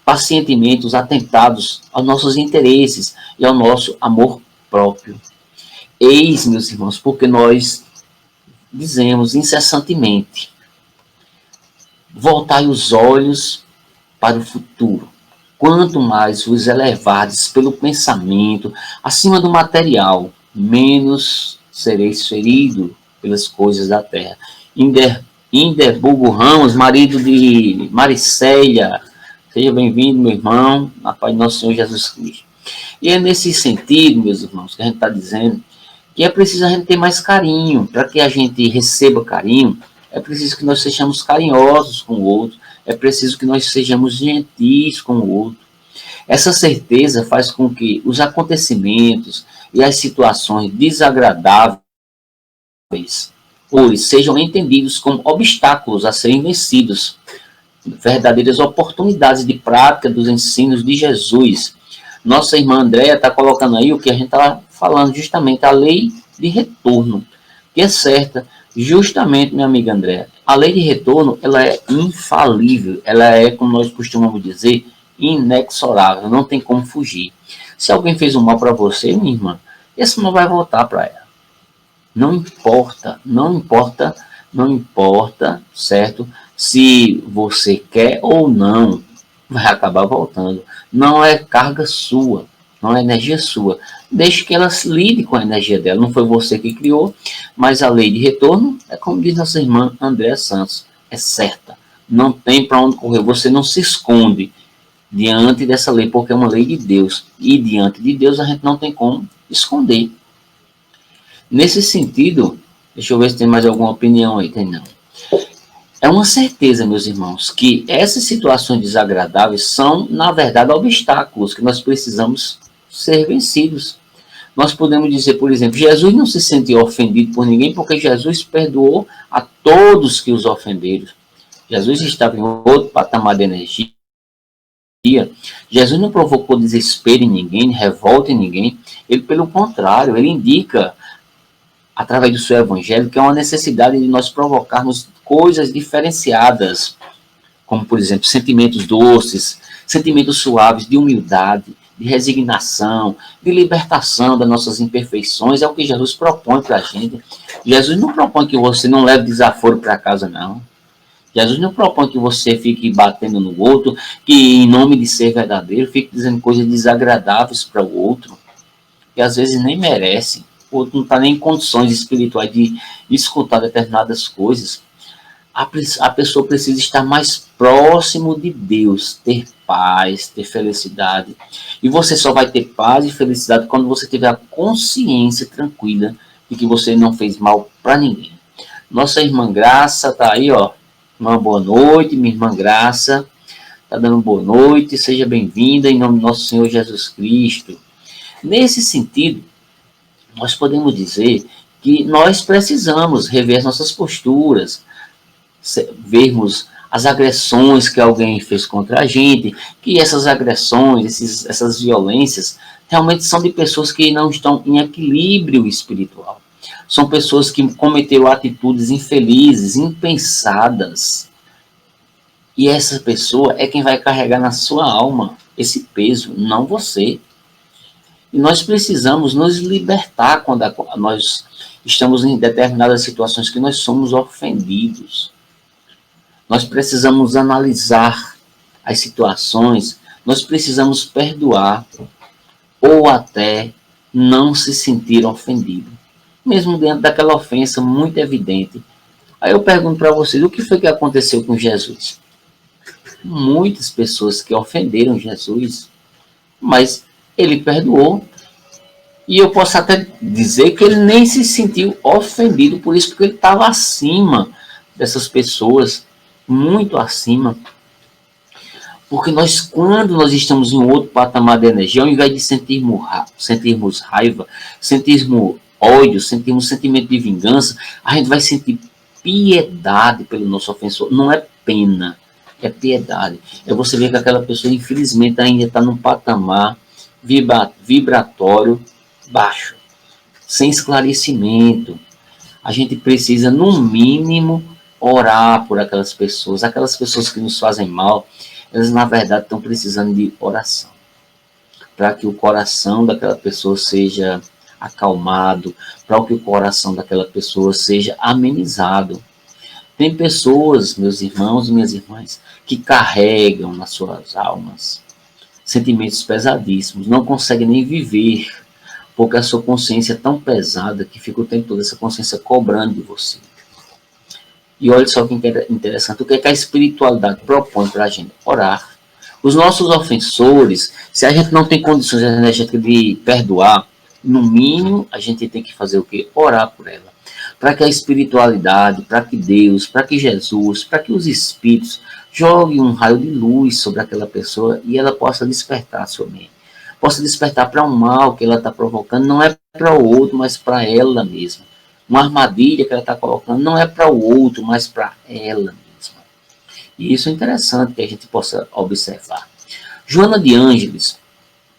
[SPEAKER 1] pacientemente os atentados aos nossos interesses e ao nosso amor próprio. Eis, meus irmãos, porque nós dizemos incessantemente: voltai os olhos para o futuro. Quanto mais vos elevardes pelo pensamento acima do material, menos sereis feridos pelas coisas da terra. Inderburgo Ramos, marido de Maricélia, seja bem-vindo, meu irmão, na paz do nosso Senhor Jesus Cristo. E é nesse sentido, meus irmãos, que a gente está dizendo que é preciso a gente ter mais carinho. Para que a gente receba carinho, é preciso que nós sejamos carinhosos com o outro, é preciso que nós sejamos gentis com o outro. Essa certeza faz com que os acontecimentos e as situações desagradáveis hoje sejam entendidos como obstáculos a serem vencidos, verdadeiras oportunidades de prática dos ensinos de Jesus. Nossa irmã Andréa está colocando aí o que a gente está falando, justamente a lei de retorno, que é certa. Justamente, minha amiga Andréa, a lei de retorno, ela é infalível, ela é, como nós costumamos dizer, inexorável, não tem como fugir. Se alguém fez um mal para você, minha irmã, esse mal vai voltar para ela. Não importa, não importa, não importa, certo? Se você quer ou não, vai acabar voltando. Não é carga sua, não é energia sua. Deixe que ela lide com a energia dela. Não foi você que criou, mas a lei de retorno é como diz nossa irmã Andréa Santos, é certa. Não tem para onde correr, você não se esconde diante dessa lei, porque é uma lei de Deus. E diante de Deus a gente não tem como esconder. Nesse sentido, deixa eu ver se tem mais alguma opinião aí. Tem não. É uma certeza, meus irmãos, que essas situações desagradáveis são, na verdade, obstáculos que nós precisamos ser vencidos. Nós podemos dizer, por exemplo, Jesus não se sentiu ofendido por ninguém porque Jesus perdoou a todos que os ofenderam. Jesus estava em outro patamar de energia. Jesus não provocou desespero em ninguém, revolta em ninguém. Ele, pelo contrário, ele indica, através do seu evangelho, que é uma necessidade de nós provocarmos coisas diferenciadas, como, por exemplo, sentimentos doces, sentimentos suaves de humildade, de resignação, de libertação das nossas imperfeições. É o que Jesus propõe para a gente. Jesus não propõe que você não leve desaforo para casa, não. Jesus não propõe que você fique batendo no outro, que em nome de ser verdadeiro, fique dizendo coisas desagradáveis para o outro, que às vezes nem merece. o outro não está nem em condições espirituais de escutar determinadas coisas, a pessoa precisa estar mais próximo de Deus, ter paz, ter felicidade. E você só vai ter paz e felicidade quando você tiver a consciência tranquila de que você não fez mal para ninguém. Nossa irmã Graça tá aí, ó. Uma boa noite, minha irmã Graça. Tá dando boa noite, seja bem-vinda em nome do nosso Senhor Jesus Cristo. Nesse sentido, nós podemos dizer que nós precisamos rever nossas posturas, vermos as agressões que alguém fez contra a gente, que essas agressões, essas violências, realmente são de pessoas que não estão em equilíbrio espiritual. São pessoas que cometeram atitudes infelizes, impensadas. E essa pessoa é quem vai carregar na sua alma esse peso, não você. E nós precisamos nos libertar quando nós estamos em determinadas situações que nós somos ofendidos. Nós precisamos analisar as situações, nós precisamos perdoar ou até não se sentir ofendido, mesmo dentro daquela ofensa muito evidente. Aí eu pergunto para vocês, o que foi que aconteceu com Jesus? Muitas pessoas que ofenderam Jesus, mas ele perdoou. E eu posso até dizer que ele nem se sentiu ofendido por isso, porque ele estava acima dessas pessoas, muito acima. Porque nós, quando nós estamos em outro patamar de energia, ao invés de sentirmos raiva, sentirmos ódio, sentirmos sentimento de vingança, a gente vai sentir piedade pelo nosso ofensor. Não é pena, é piedade. É você ver que aquela pessoa, infelizmente, ainda está num patamar vibratório baixo, sem esclarecimento. A gente precisa, no mínimo, orar por aquelas pessoas que nos fazem mal. Elas, na verdade, estão precisando de oração, para que o coração daquela pessoa seja acalmado, para que o coração daquela pessoa seja amenizado. Tem pessoas, meus irmãos e minhas irmãs, que carregam nas suas almas sentimentos pesadíssimos, não conseguem nem viver, porque a sua consciência é tão pesada que fica o tempo todo essa consciência cobrando de você. E olha só que interessante, o que é que a espiritualidade propõe para a gente? Orar. Os nossos ofensores, se a gente não tem condições energéticas de perdoar, no mínimo a gente tem que fazer o quê? Orar por ela. Para que a espiritualidade, para que Deus, para que Jesus, para que os espíritos joguem um raio de luz sobre aquela pessoa e ela possa despertar a sua mente. Possa despertar para um mal que ela está provocando, não é para o outro, mas para ela mesma. Uma armadilha que ela está colocando não é para o outro, mas para ela mesma. E isso é interessante que a gente possa observar. Joana de Ângeles,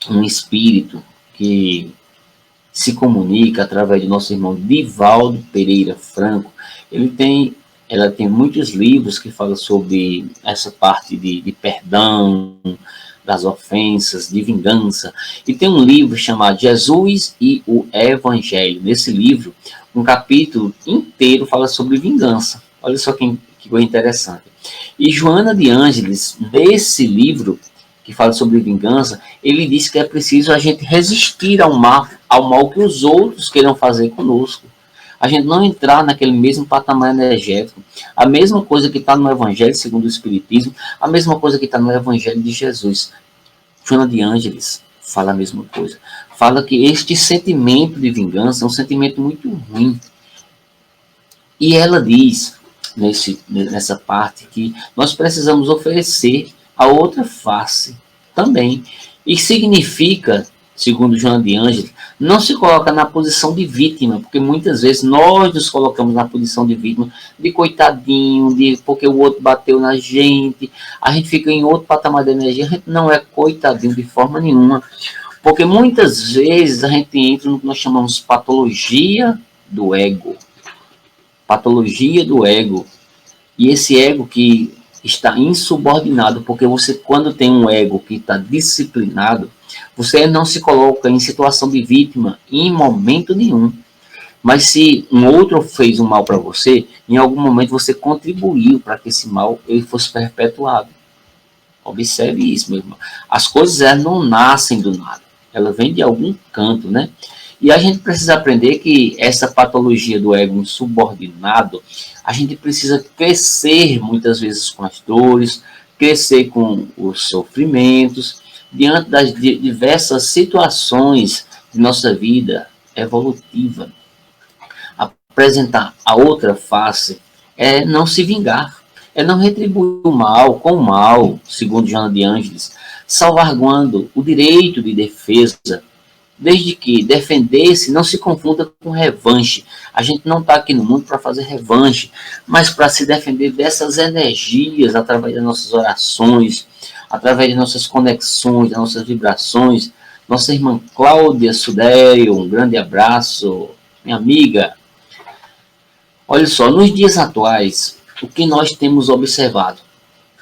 [SPEAKER 1] um espírito que se comunica através do nosso irmão Divaldo Pereira Franco, ela tem muitos livros que falam sobre essa parte de perdão, das ofensas, de vingança. E tem um livro chamado Jesus e o Evangelho. Nesse livro, um capítulo inteiro fala sobre vingança. Olha só que coisa interessante. E Joana de Ângeles, nesse livro que fala sobre vingança, ele diz que é preciso a gente resistir ao mal que os outros queiram fazer conosco. A gente não entrar naquele mesmo patamar energético. A mesma coisa que está no Evangelho, segundo o Espiritismo, a mesma coisa que está no Evangelho de Jesus. Joana de Ângeles fala a mesma coisa. Fala que este sentimento de vingança é um sentimento muito ruim. E ela diz, nessa parte, que nós precisamos oferecer a outra face também. E significa, segundo Joana de Ângeles, não se coloca na posição de vítima, porque muitas vezes nós nos colocamos na posição de vítima, de coitadinho, porque o outro bateu na gente, a gente fica em outro patamar de energia, a gente não é coitadinho de forma nenhuma, porque muitas vezes a gente entra no que nós chamamos de patologia do ego. Patologia do ego. E esse ego que está insubordinado, porque você, quando tem um ego que está disciplinado, você não se coloca em situação de vítima em momento nenhum. Mas se um outro fez um mal para você, em algum momento você contribuiu para que esse mal ele fosse perpetuado. Observe isso, meu irmão. As coisas elas não nascem do nada. Elas vêm de algum canto, né? E a gente precisa aprender que essa patologia do ego insubordinado, a gente precisa crescer muitas vezes com as dores, crescer com os sofrimentos, diante das diversas situações de nossa vida evolutiva. Apresentar a outra face é não se vingar, é não retribuir o mal com o mal, segundo Joana de Ângeles, salvaguardando o direito de defesa, desde que defender-se não se confunda com revanche. A gente não está aqui no mundo para fazer revanche, mas para se defender dessas energias através das nossas orações, através de nossas conexões, das nossas vibrações. Nossa irmã Cláudia Sudério, um grande abraço, minha amiga. Olha só, nos dias atuais, o que nós temos observado?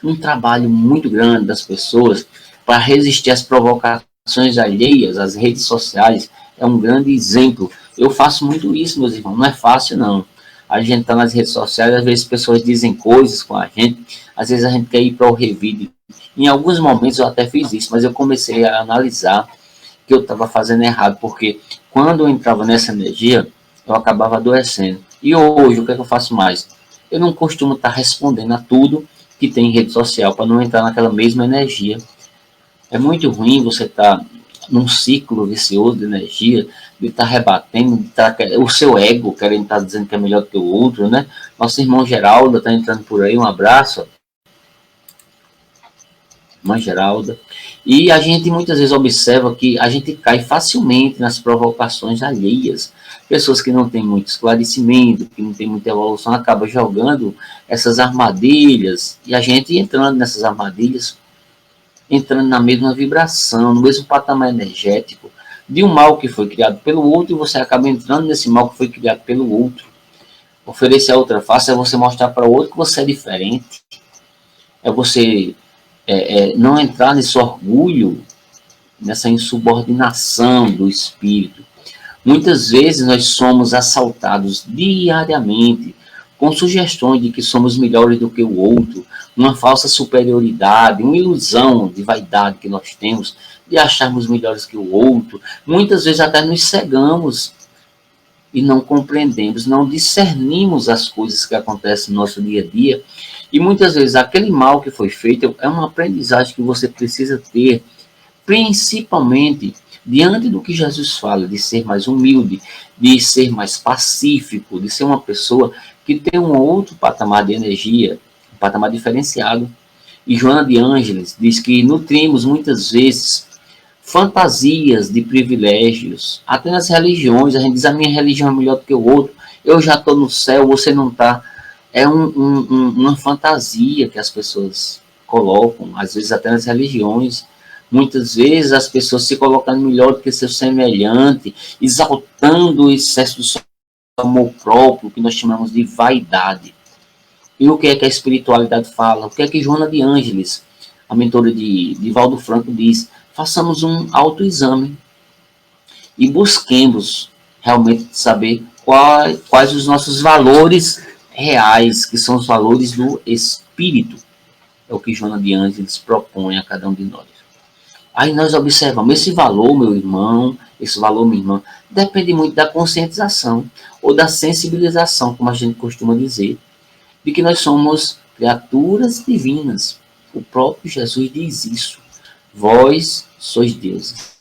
[SPEAKER 1] Um trabalho muito grande das pessoas para resistir às provocações alheias, às redes sociais, é um grande exemplo. Eu faço muito isso, meus irmãos, não é fácil não. A gente está nas redes sociais, às vezes pessoas dizem coisas com a gente, às vezes a gente quer ir para o revide. Em alguns momentos eu até fiz isso, mas eu comecei a analisar que eu estava fazendo errado, porque quando eu entrava nessa energia, eu acabava adoecendo. E hoje, o que é que eu faço mais? Eu não costumo estar respondendo a tudo que tem em rede social, para não entrar naquela mesma energia. É muito ruim você estar num ciclo vicioso de energia, de estar rebatendo, de estar, o seu ego querendo estar dizendo que é melhor que o outro, né? Nosso irmão Geraldo está entrando por aí, um abraço. Irmã Geralda. E a gente muitas vezes observa que a gente cai facilmente nas provocações alheias. Pessoas que não têm muito esclarecimento, que não têm muita evolução, acabam jogando essas armadilhas, e a gente entrando nessas armadilhas, entrando na mesma vibração, no mesmo patamar energético, de um mal que foi criado pelo outro, e você acaba entrando nesse mal que foi criado pelo outro. Oferecer a outra face é você mostrar para o outro que você é diferente. É você não entrar nesse orgulho, nessa insubordinação do espírito. Muitas vezes nós somos assaltados diariamente com sugestões de que somos melhores do que o outro, uma falsa superioridade, uma ilusão de vaidade que nós temos, de acharmos melhores que o outro. Muitas vezes até nos cegamos e não compreendemos, não discernimos as coisas que acontecem no nosso dia a dia. E muitas vezes aquele mal que foi feito é uma aprendizagem que você precisa ter, principalmente diante do que Jesus fala, de ser mais humilde, de ser mais pacífico, de ser uma pessoa que tem um outro patamar de energia, um patamar diferenciado. E Joana de Ângeles diz que nutrimos muitas vezes fantasias de privilégios, até nas religiões. A gente diz: a minha religião é melhor do que o outro, eu já estou no céu, você não está. É uma fantasia que as pessoas colocam, às vezes até nas religiões. Muitas vezes as pessoas se colocando melhor do que seu semelhante, exaltando o excesso do seu amor próprio, que nós chamamos de vaidade. E o que é que a espiritualidade fala? O que é que Joana de Ângeles, a mentora de Valdo Franco, diz? Façamos um autoexame e busquemos realmente saber quais os nossos valores reais, que são os valores do espírito. É o que Joana de Ângeles propõe a cada um de nós. Aí nós observamos, esse valor, meu irmão, esse valor, minha irmã, depende muito da conscientização ou da sensibilização, como a gente costuma dizer, de que nós somos criaturas divinas. O próprio Jesus diz isso. Vós sois deuses.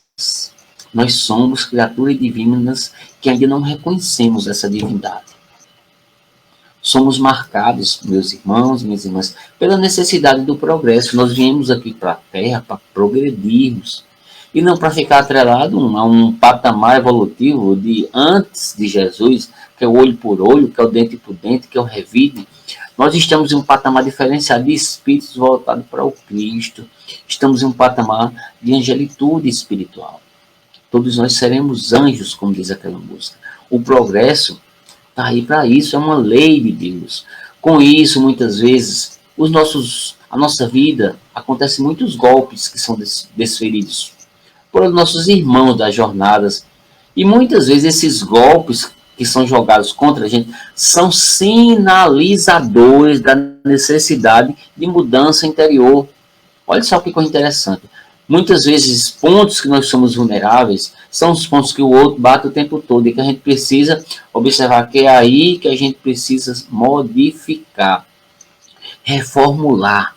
[SPEAKER 1] Nós somos criaturas divinas que ainda não reconhecemos essa divindade. Somos marcados, meus irmãos, minhas irmãs, pela necessidade do progresso. Nós viemos aqui para a Terra para progredirmos e não para ficar atrelado a um patamar evolutivo de antes de Jesus, que é o olho por olho, que é o dente por dente, que é o revide. Nós estamos em um patamar diferenciado de espíritos voltados para o Cristo. Estamos em um patamar de angelitude espiritual. Todos nós seremos anjos, como diz aquela música. O progresso está aí para isso, é uma lei de Deus. Com isso, muitas vezes, a nossa vida, acontecem muitos golpes que são desferidos por nossos irmãos das jornadas. E muitas vezes esses golpes que são jogados contra a gente são sinalizadores da necessidade de mudança interior. Olha só que coisa interessante. Muitas vezes, pontos que nós somos vulneráveis são os pontos que o outro bate o tempo todo e que a gente precisa observar que é aí que a gente precisa modificar, reformular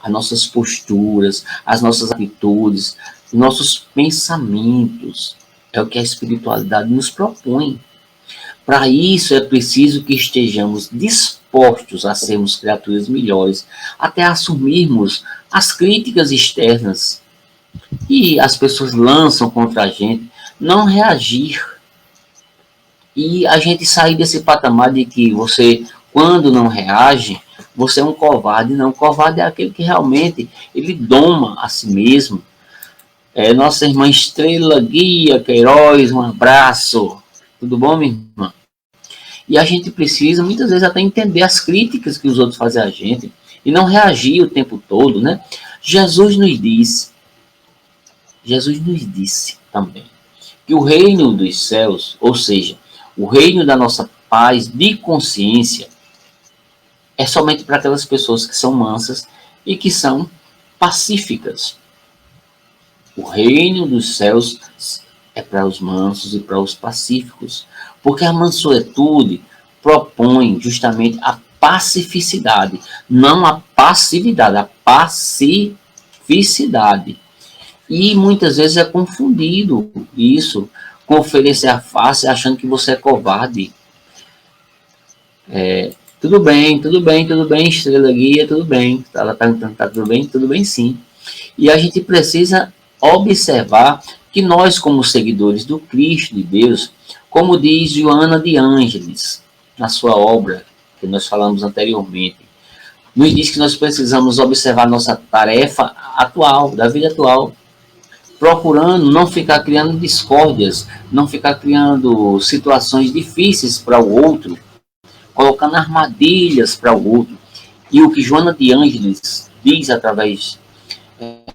[SPEAKER 1] as nossas posturas, as nossas atitudes, os nossos pensamentos. É o que a espiritualidade nos propõe. Para isso é preciso que estejamos dispostos a sermos criaturas melhores, até assumirmos as críticas externas e as pessoas lançam contra a gente, não reagir. E a gente sair desse patamar de que você, quando não reage, você é um covarde. Não, covarde é aquele que realmente ele doma a si mesmo. Nossa irmã Estrela Guia Queiroz, um abraço. Tudo bom, minha irmã? E a gente precisa, muitas vezes, até entender as críticas que os outros fazem a gente e não reagir o tempo todo, né? Jesus nos disse também que o reino dos céus, ou seja, o reino da nossa paz de consciência, é somente para aquelas pessoas que são mansas e que são pacíficas. O reino dos céus é para os mansos e para os pacíficos, porque a mansuetude propõe justamente a pacificidade, não a passividade, a pacificidade. E muitas vezes é confundido isso com oferecer a face achando que você é covarde. Tudo bem, Estrela Guia, tudo bem. Ela está perguntando, tá tudo bem sim. E a gente precisa observar que nós, como seguidores do Cristo de Deus, como diz Joana de Ângeles, na sua obra, que nós falamos anteriormente, nos diz que nós precisamos observar nossa tarefa atual, da vida atual, procurando não ficar criando discórdias, não ficar criando situações difíceis para o outro, colocando armadilhas para o outro. E o que Joana de Ângeles diz através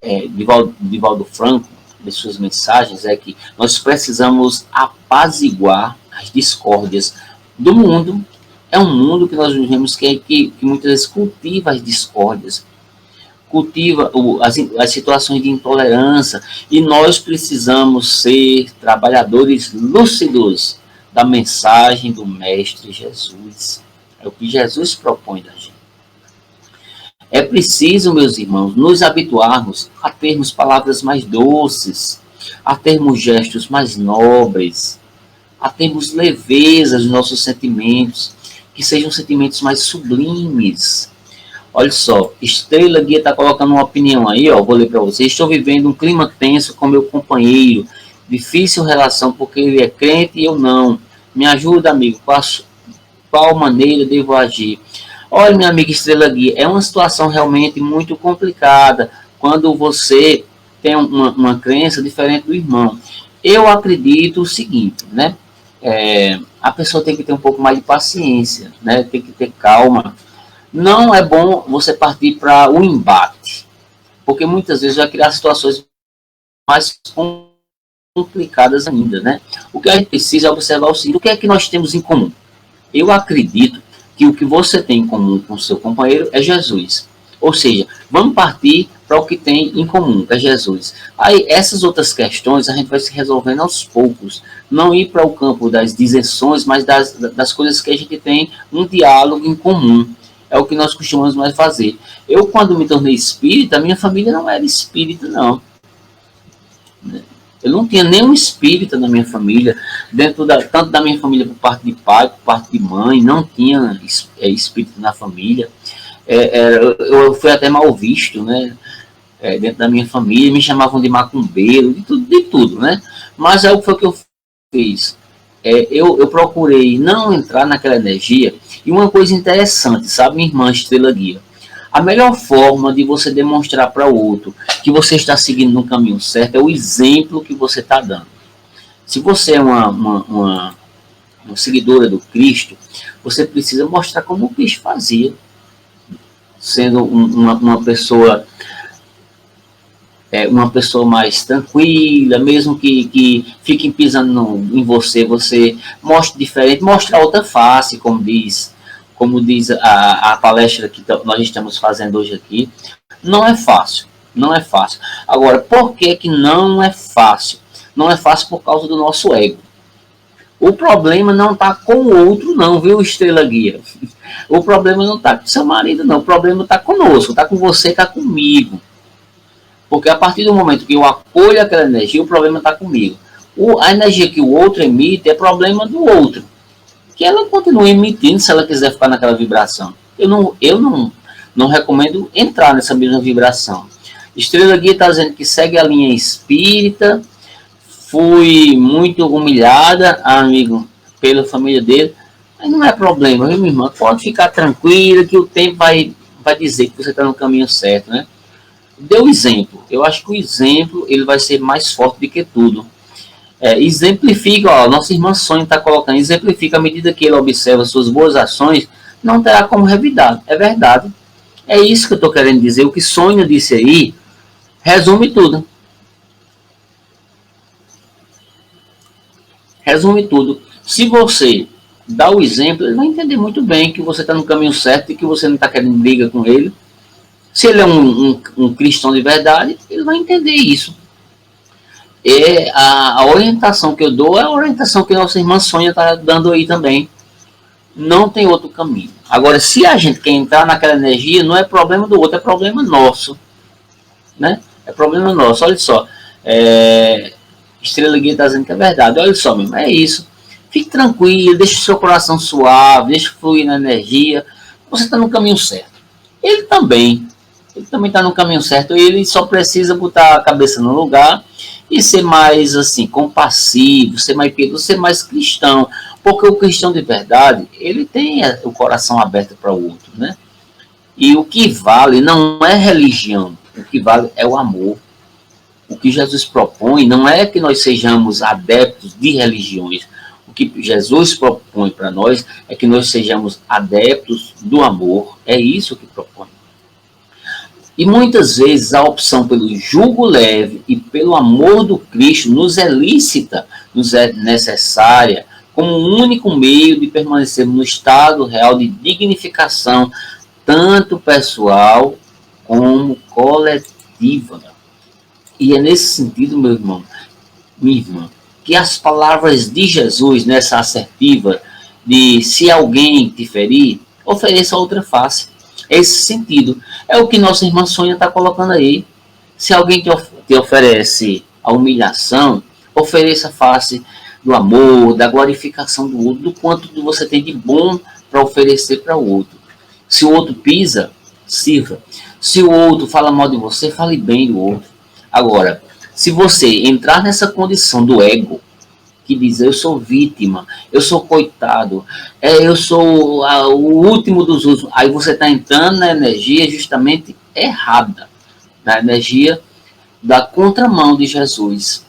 [SPEAKER 1] de Valdo Franco, de suas mensagens, é que nós precisamos apaziguar as discórdias do mundo. É um mundo que nós vivemos que muitas vezes cultiva as discórdias, cultiva as situações de intolerância, e nós precisamos ser trabalhadores lúcidos da mensagem do Mestre Jesus. É o que Jesus propõe da gente. É preciso, meus irmãos, nos habituarmos a termos palavras mais doces, a termos gestos mais nobres, a termos leveza nos nossos sentimentos, que sejam sentimentos mais sublimes. Olha só, Estrela Guia está colocando uma opinião aí, ó, vou ler para vocês. Estou vivendo um clima tenso com meu companheiro, difícil relação porque ele é crente e eu não. Me ajuda, amigo, qual maneira devo agir? Olha, minha amiga Estrela Guia, é uma situação realmente muito complicada quando você tem uma crença diferente do irmão. Eu acredito o seguinte, né? A pessoa tem que ter um pouco mais de paciência, né? Tem que ter calma. Não é bom você partir para o embate, porque muitas vezes vai criar situações mais complicadas ainda, né? O que a gente precisa é observar o seguinte: o que é que nós temos em comum? Eu acredito que o que você tem em comum com o seu companheiro é Jesus. Ou seja, vamos partir para o que tem em comum, que é Jesus. Aí, essas outras questões a gente vai se resolvendo aos poucos. Não ir para o campo das disenções, mas das coisas que a gente tem um diálogo em comum. É o que nós costumamos mais fazer. Eu, quando me tornei espírita, minha família não era espírita, não. Eu não tinha nenhum espírita na minha família, tanto da minha família por parte de pai, por parte de mãe, não tinha espírita na família. Eu fui até mal visto, né? Dentro da minha família, me chamavam de macumbeiro, de tudo, né? Mas é o que foi que eu fiz. Eu procurei não entrar naquela energia. E uma coisa interessante, sabe, minha irmã Estrela Guia? A melhor forma de você demonstrar para o outro que você está seguindo no caminho certo é o exemplo que você está dando. Se você é uma seguidora do Cristo, você precisa mostrar como o Cristo fazia. Sendo uma pessoa mais tranquila, mesmo que fiquem pisando em você, você mostre diferente, mostre a outra face, como diz a palestra que nós estamos fazendo hoje aqui. Não é fácil, Não é fácil. Agora, por que que não é fácil? Não é fácil por causa do nosso ego. O problema não está com o outro, não, viu, Estrela Guia? O problema não está com seu marido, não. O problema está conosco, está com você, está comigo. Porque a partir do momento que eu acolho aquela energia, o problema está comigo. A energia que o outro emite é problema do outro. Que ela continue emitindo se ela quiser ficar naquela vibração. Eu não recomendo entrar nessa mesma vibração. Estrela Guia está dizendo que segue a linha espírita. Fui muito humilhada, amigo, pela família dele. Mas não é problema, viu, minha irmã? Pode ficar tranquila que o tempo vai dizer que você está no caminho certo, né? Deu exemplo. Eu acho que o exemplo ele vai ser mais forte do que tudo. Exemplifica, ó, nossa irmã Sônia está colocando, exemplifica à medida que ele observa suas boas ações, não terá como revidar. É verdade. É isso que eu estou querendo dizer. O que Sônia disse aí resume tudo. Resume tudo. Se você dá o exemplo, ele vai entender muito bem que você está no caminho certo e que você não está querendo briga com ele. Se ele é um cristão de verdade, ele vai entender isso. E a orientação que eu dou é a orientação que nossa irmã Sônia está dando aí também. Não tem outro caminho. Agora, se a gente quer entrar naquela energia, não é problema do outro, é problema nosso. Né? É problema nosso. Olha só. Estrela Guia está dizendo que é verdade. Olha só, mesmo, é isso. Fique tranquilo, deixe o seu coração suave, deixe fluir na energia. Você está no caminho certo. Ele também está no caminho certo. Ele só precisa botar a cabeça no lugar e ser mais assim compassivo, ser mais piedoso, ser mais cristão. Porque o cristão de verdade, ele tem o coração aberto para o outro, né? E o que vale não é religião, o que vale é o amor. O que Jesus propõe não é que nós sejamos adeptos de religiões. O que Jesus propõe para nós é que nós sejamos adeptos do amor. É isso que propõe. E muitas vezes a opção pelo jugo leve e pelo amor do Cristo nos é lícita, nos é necessária, como um único meio de permanecermos no estado real de dignificação, tanto pessoal como coletiva. E é nesse sentido, meu irmão, minha irmã, que as palavras de Jesus nessa assertiva de se alguém te ferir, ofereça outra face. Esse sentido é o que nossa irmã Sônia está colocando aí. Se alguém te oferece a humilhação, ofereça a face do amor, da glorificação do outro, do quanto você tem de bom para oferecer para o outro. Se o outro pisa, sirva. Se o outro fala mal de você, fale bem do outro. Agora, se você entrar nessa condição do ego, que diz eu sou vítima, eu sou coitado, eu sou o último dos últimos, aí você está entrando na energia justamente errada, na energia da contramão de Jesus.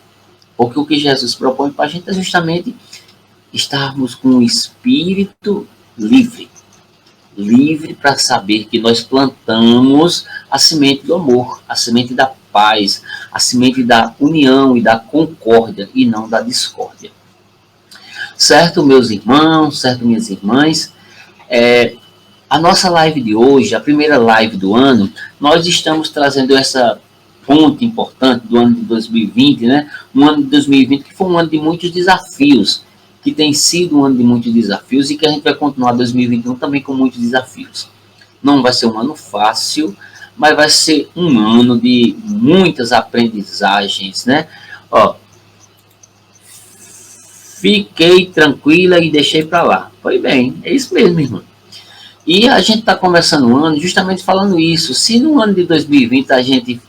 [SPEAKER 1] Porque o que Jesus propõe para a gente é justamente estarmos com o espírito livre. Livre para saber que nós plantamos a semente do amor, a semente da paz, a semente da união e da concórdia e não da discórdia. Certo, meus irmãos, certo, minhas irmãs? A nossa live de hoje, a primeira live do ano, nós estamos trazendo essa ponte importante do ano de 2020, né? Um ano de 2020 que foi um ano de muitos desafios, que tem sido um ano de muitos desafios e que a gente vai continuar 2021 também com muitos desafios. Não vai ser um ano fácil, mas vai ser um ano de muitas aprendizagens, né? Ó, fiquei tranquila e deixei para lá. Foi bem, é isso mesmo, irmão. E a gente está começando o ano justamente falando isso. Se no ano de 2020 a gente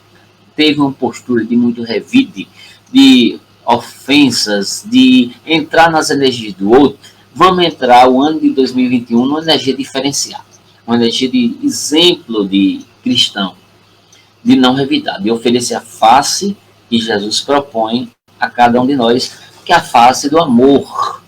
[SPEAKER 1] teve uma postura de muito revide, de ofensas, de entrar nas energias do outro, vamos entrar o ano de 2021 numa energia diferenciada, uma energia de exemplo de cristão, de não revidar, de oferecer a face que Jesus propõe a cada um de nós, que é a face do amor.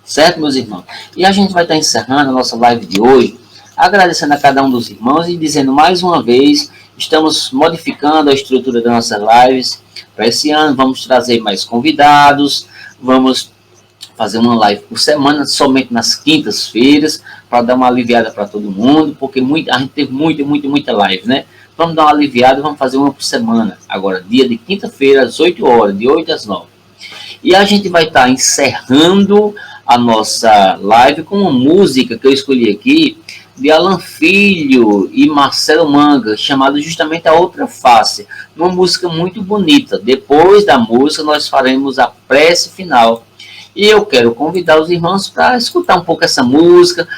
[SPEAKER 1] Certo, meus irmãos? E a gente vai estar encerrando a nossa live de hoje, agradecendo a cada um dos irmãos e dizendo mais uma vez, estamos modificando a estrutura das nossas lives. Para esse ano, vamos trazer mais convidados, vamos fazer uma live por semana, somente nas quintas-feiras, para dar uma aliviada para todo mundo, porque a gente teve muita live, né? vamos dar uma aliviada, vamos fazer uma por semana. Agora, dia de quinta-feira, às 8 horas, de 8 às 9. E a gente vai estar encerrando a nossa live com uma música que eu escolhi aqui, de Alan Filho e Marcelo Manga, chamada justamente A Outra Face. Uma música muito bonita. Depois da música, nós faremos a prece final. E eu quero convidar os irmãos para escutar um pouco essa música.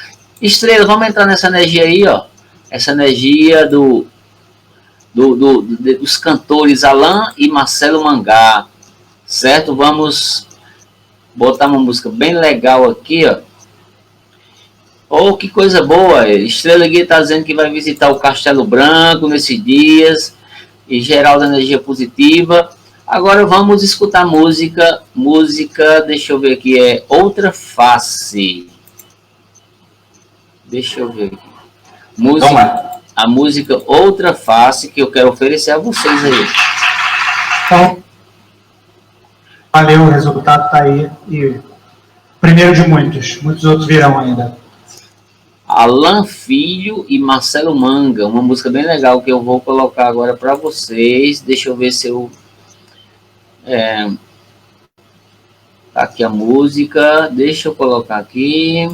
[SPEAKER 1] Estrela, vamos entrar nessa energia aí, ó. Essa energia dos cantores Alan e Marcelo Manga, certo? Vamos botar uma música bem legal aqui, ó. Oh, que coisa boa! Estrela Guia está dizendo que vai visitar o Castelo Branco nesses dias e geral da energia positiva. Agora vamos escutar música, deixa eu ver aqui, é Outra Face. Deixa eu ver aqui. A música Outra Face que eu quero oferecer a vocês aí.
[SPEAKER 3] Então, valeu, o resultado está aí. E primeiro de muitos outros virão ainda.
[SPEAKER 1] Alan Filho e Marcelo Manga, uma música bem legal que eu vou colocar agora para vocês. Deixa eu ver se eu... aqui a música, deixa eu colocar aqui.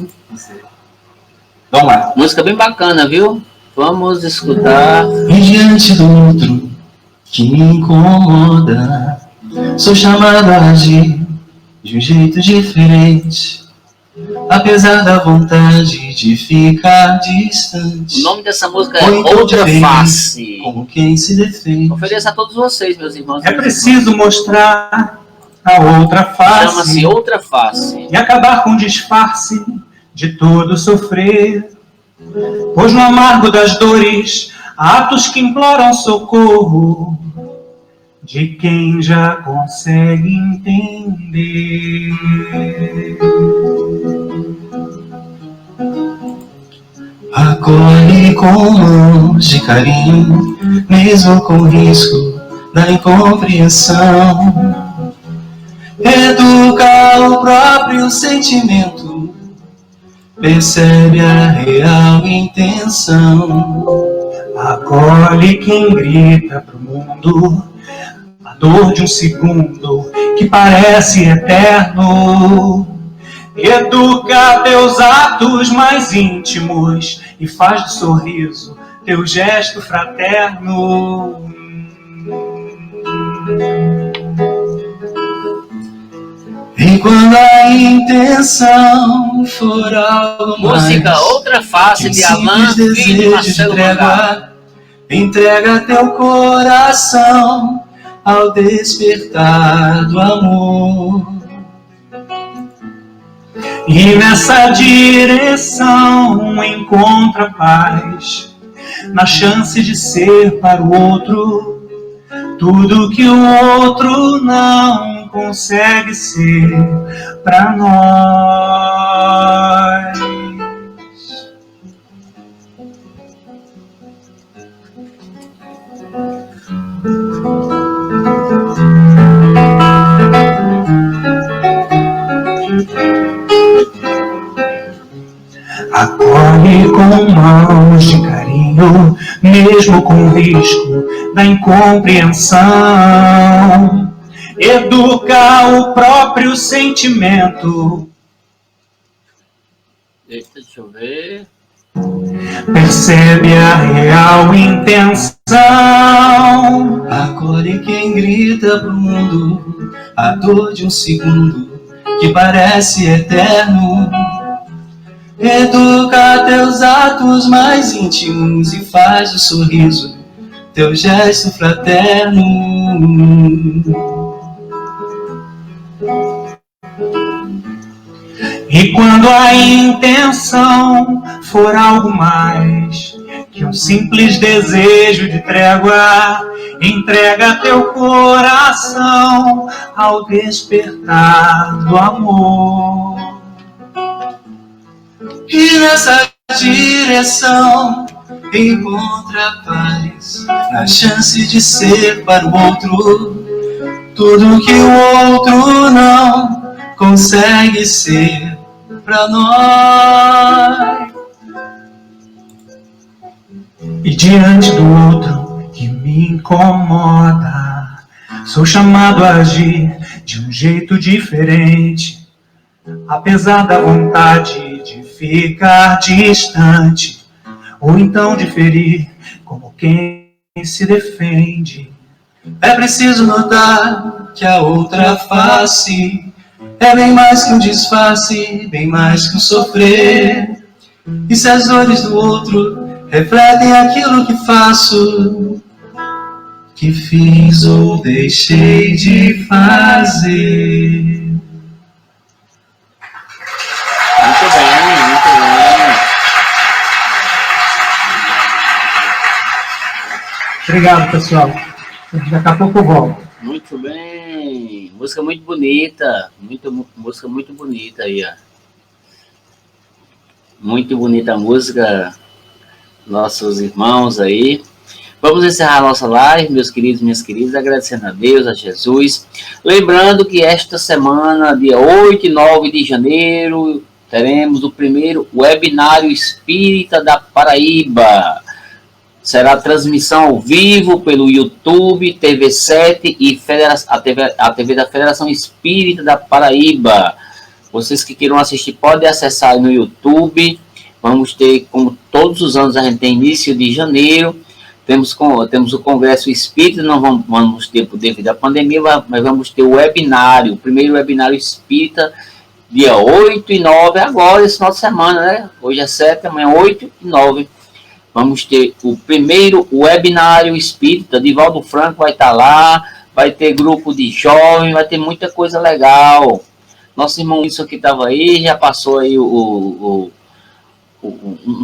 [SPEAKER 4] Vamos lá.
[SPEAKER 1] Música bem bacana, viu? Vamos escutar.
[SPEAKER 4] E diante do outro que me incomoda, sou chamado a agir de um jeito diferente, apesar da vontade de ficar distante.
[SPEAKER 1] O nome dessa música é Outra Face.
[SPEAKER 4] Como quem se defende.
[SPEAKER 1] Ofereço a todos vocês, meus irmãos.
[SPEAKER 3] É preciso mostrar a outra face.
[SPEAKER 1] Chama-se Outra Face.
[SPEAKER 3] E acabar com o disfarce de todo sofrer. Pois no amargo das dores, há atos que imploram socorro de quem já consegue entender.
[SPEAKER 4] Acolhe com mãos de carinho, mesmo com risco da incompreensão. Educa o próprio sentimento, percebe a real intenção.
[SPEAKER 3] Acolhe quem grita pro mundo a dor de um segundo que parece eterno. Educa teus atos mais íntimos e faz do sorriso teu gesto fraterno.
[SPEAKER 4] E quando a intenção for algo
[SPEAKER 1] Música
[SPEAKER 4] mais
[SPEAKER 1] Outra Face de Alan Filho e Marcelo Manga.
[SPEAKER 4] Entrega teu coração ao despertar do amor.
[SPEAKER 3] E nessa direção encontra paz, na chance de ser para o outro tudo que o outro não consegue ser para nós. Acolhe com mãos de carinho, mesmo com o risco da incompreensão. Educa o próprio sentimento,
[SPEAKER 1] Deixa eu ver.
[SPEAKER 3] percebe a real intenção.
[SPEAKER 4] Acolhe quem grita pro mundo a dor de um segundo que parece eterno. Educa teus atos mais íntimos e faz do sorriso teu gesto fraterno.
[SPEAKER 3] E quando a intenção for algo mais que um simples desejo de trégua, entrega teu coração ao despertar do amor.
[SPEAKER 4] E nessa direção encontra paz, na chance de ser para o outro tudo que o outro não consegue ser para nós.
[SPEAKER 3] E diante do outro me incomoda. Sou chamado a agir de um jeito diferente, apesar da vontade de ficar distante, ou então de ferir como quem se defende.
[SPEAKER 4] É preciso notar que a outra face é bem mais que um disfarce, bem mais que um sofrer. E se as dores do outro refletem aquilo que faço, que fiz ou deixei de fazer.
[SPEAKER 1] Muito bem, muito bem.
[SPEAKER 3] Obrigado, pessoal. Daqui a pouco eu volto.
[SPEAKER 1] Muito bem. Música muito bonita. Música muito bonita aí, ó. Muito bonita a música. Nossos irmãos aí. Vamos encerrar a nossa live, meus queridos e minhas queridas, agradecendo a Deus, a Jesus. Lembrando que esta semana, dia 8 e 9 de janeiro, teremos o primeiro webinário espírita da Paraíba. Será transmissão ao vivo pelo YouTube, TV7 e a TV da Federação Espírita da Paraíba. Vocês que queiram assistir, podem acessar aí no YouTube. Vamos ter, como todos os anos, a gente tem início de janeiro. Temos o Congresso Espírita, não vamos ter por devido à pandemia, mas vamos ter o webinário, o primeiro webinário espírita, dia 8 e 9, agora, esse final de semana, né? Hoje é 7, amanhã 8 e 9. Vamos ter o primeiro webinário espírita. Divaldo Franco vai estar lá, vai ter grupo de jovens, vai ter muita coisa legal. Nosso irmão Wilson que estava aí, já passou aí um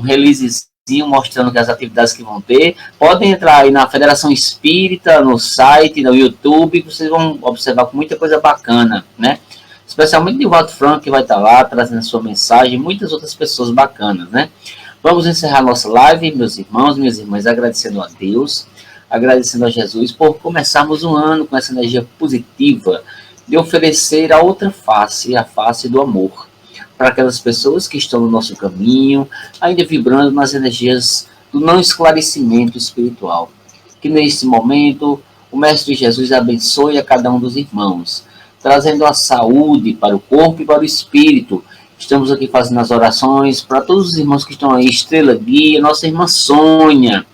[SPEAKER 1] releasezinho mostrando que as atividades que vão ter. Podem entrar aí na Federação Espírita, no site, no YouTube, que vocês vão observar com muita coisa bacana, né? Especialmente Divaldo Franco que vai estar lá, trazendo a sua mensagem, e muitas outras pessoas bacanas, né? Vamos encerrar nossa live, meus irmãos, minhas irmãs, agradecendo a Deus, agradecendo a Jesus por começarmos um ano com essa energia positiva de oferecer a outra face, a face do amor, para aquelas pessoas que estão no nosso caminho, ainda vibrando nas energias do não esclarecimento espiritual. Que neste momento o Mestre Jesus abençoe a cada um dos irmãos, trazendo a saúde para o corpo e para o espírito. Estamos aqui fazendo as orações para todos os irmãos que estão aí, Estrela Guia, nossa irmã Sônia.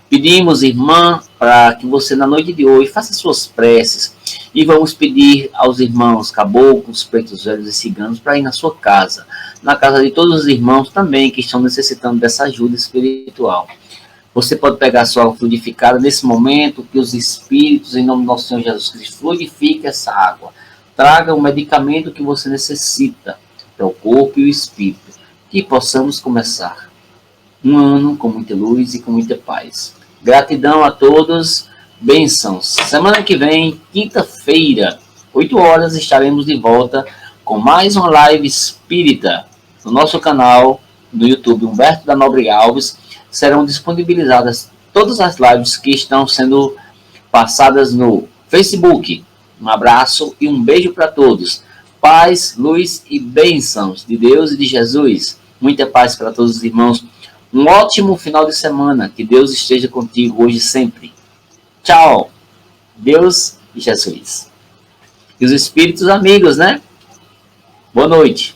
[SPEAKER 1] Pedimos, irmã, para que você na noite de hoje faça suas preces e vamos pedir aos irmãos caboclos, pretos velhos e ciganos para ir na sua casa, na casa de todos os irmãos também que estão necessitando dessa ajuda espiritual. Você pode pegar a sua água fluidificada nesse momento, que os espíritos, em nome do nosso Senhor Jesus Cristo, fluidifiquem essa água. Traga o medicamento que você necessita para o corpo e o espírito, que possamos começar um ano com muita luz e com muita paz. Gratidão a todos, bênçãos. Semana que vem, quinta-feira, 8 horas, estaremos de volta com mais uma live espírita no nosso canal do YouTube Humberto da Nobre Alves. Serão disponibilizadas todas as lives que estão sendo passadas no Facebook. Um abraço e um beijo para todos. Paz, luz e bênçãos de Deus e de Jesus. Muita paz para todos os irmãos. Um ótimo final de semana. Que Deus esteja contigo hoje e sempre. Tchau. Deus e Jesus. E os espíritos amigos, né? Boa noite.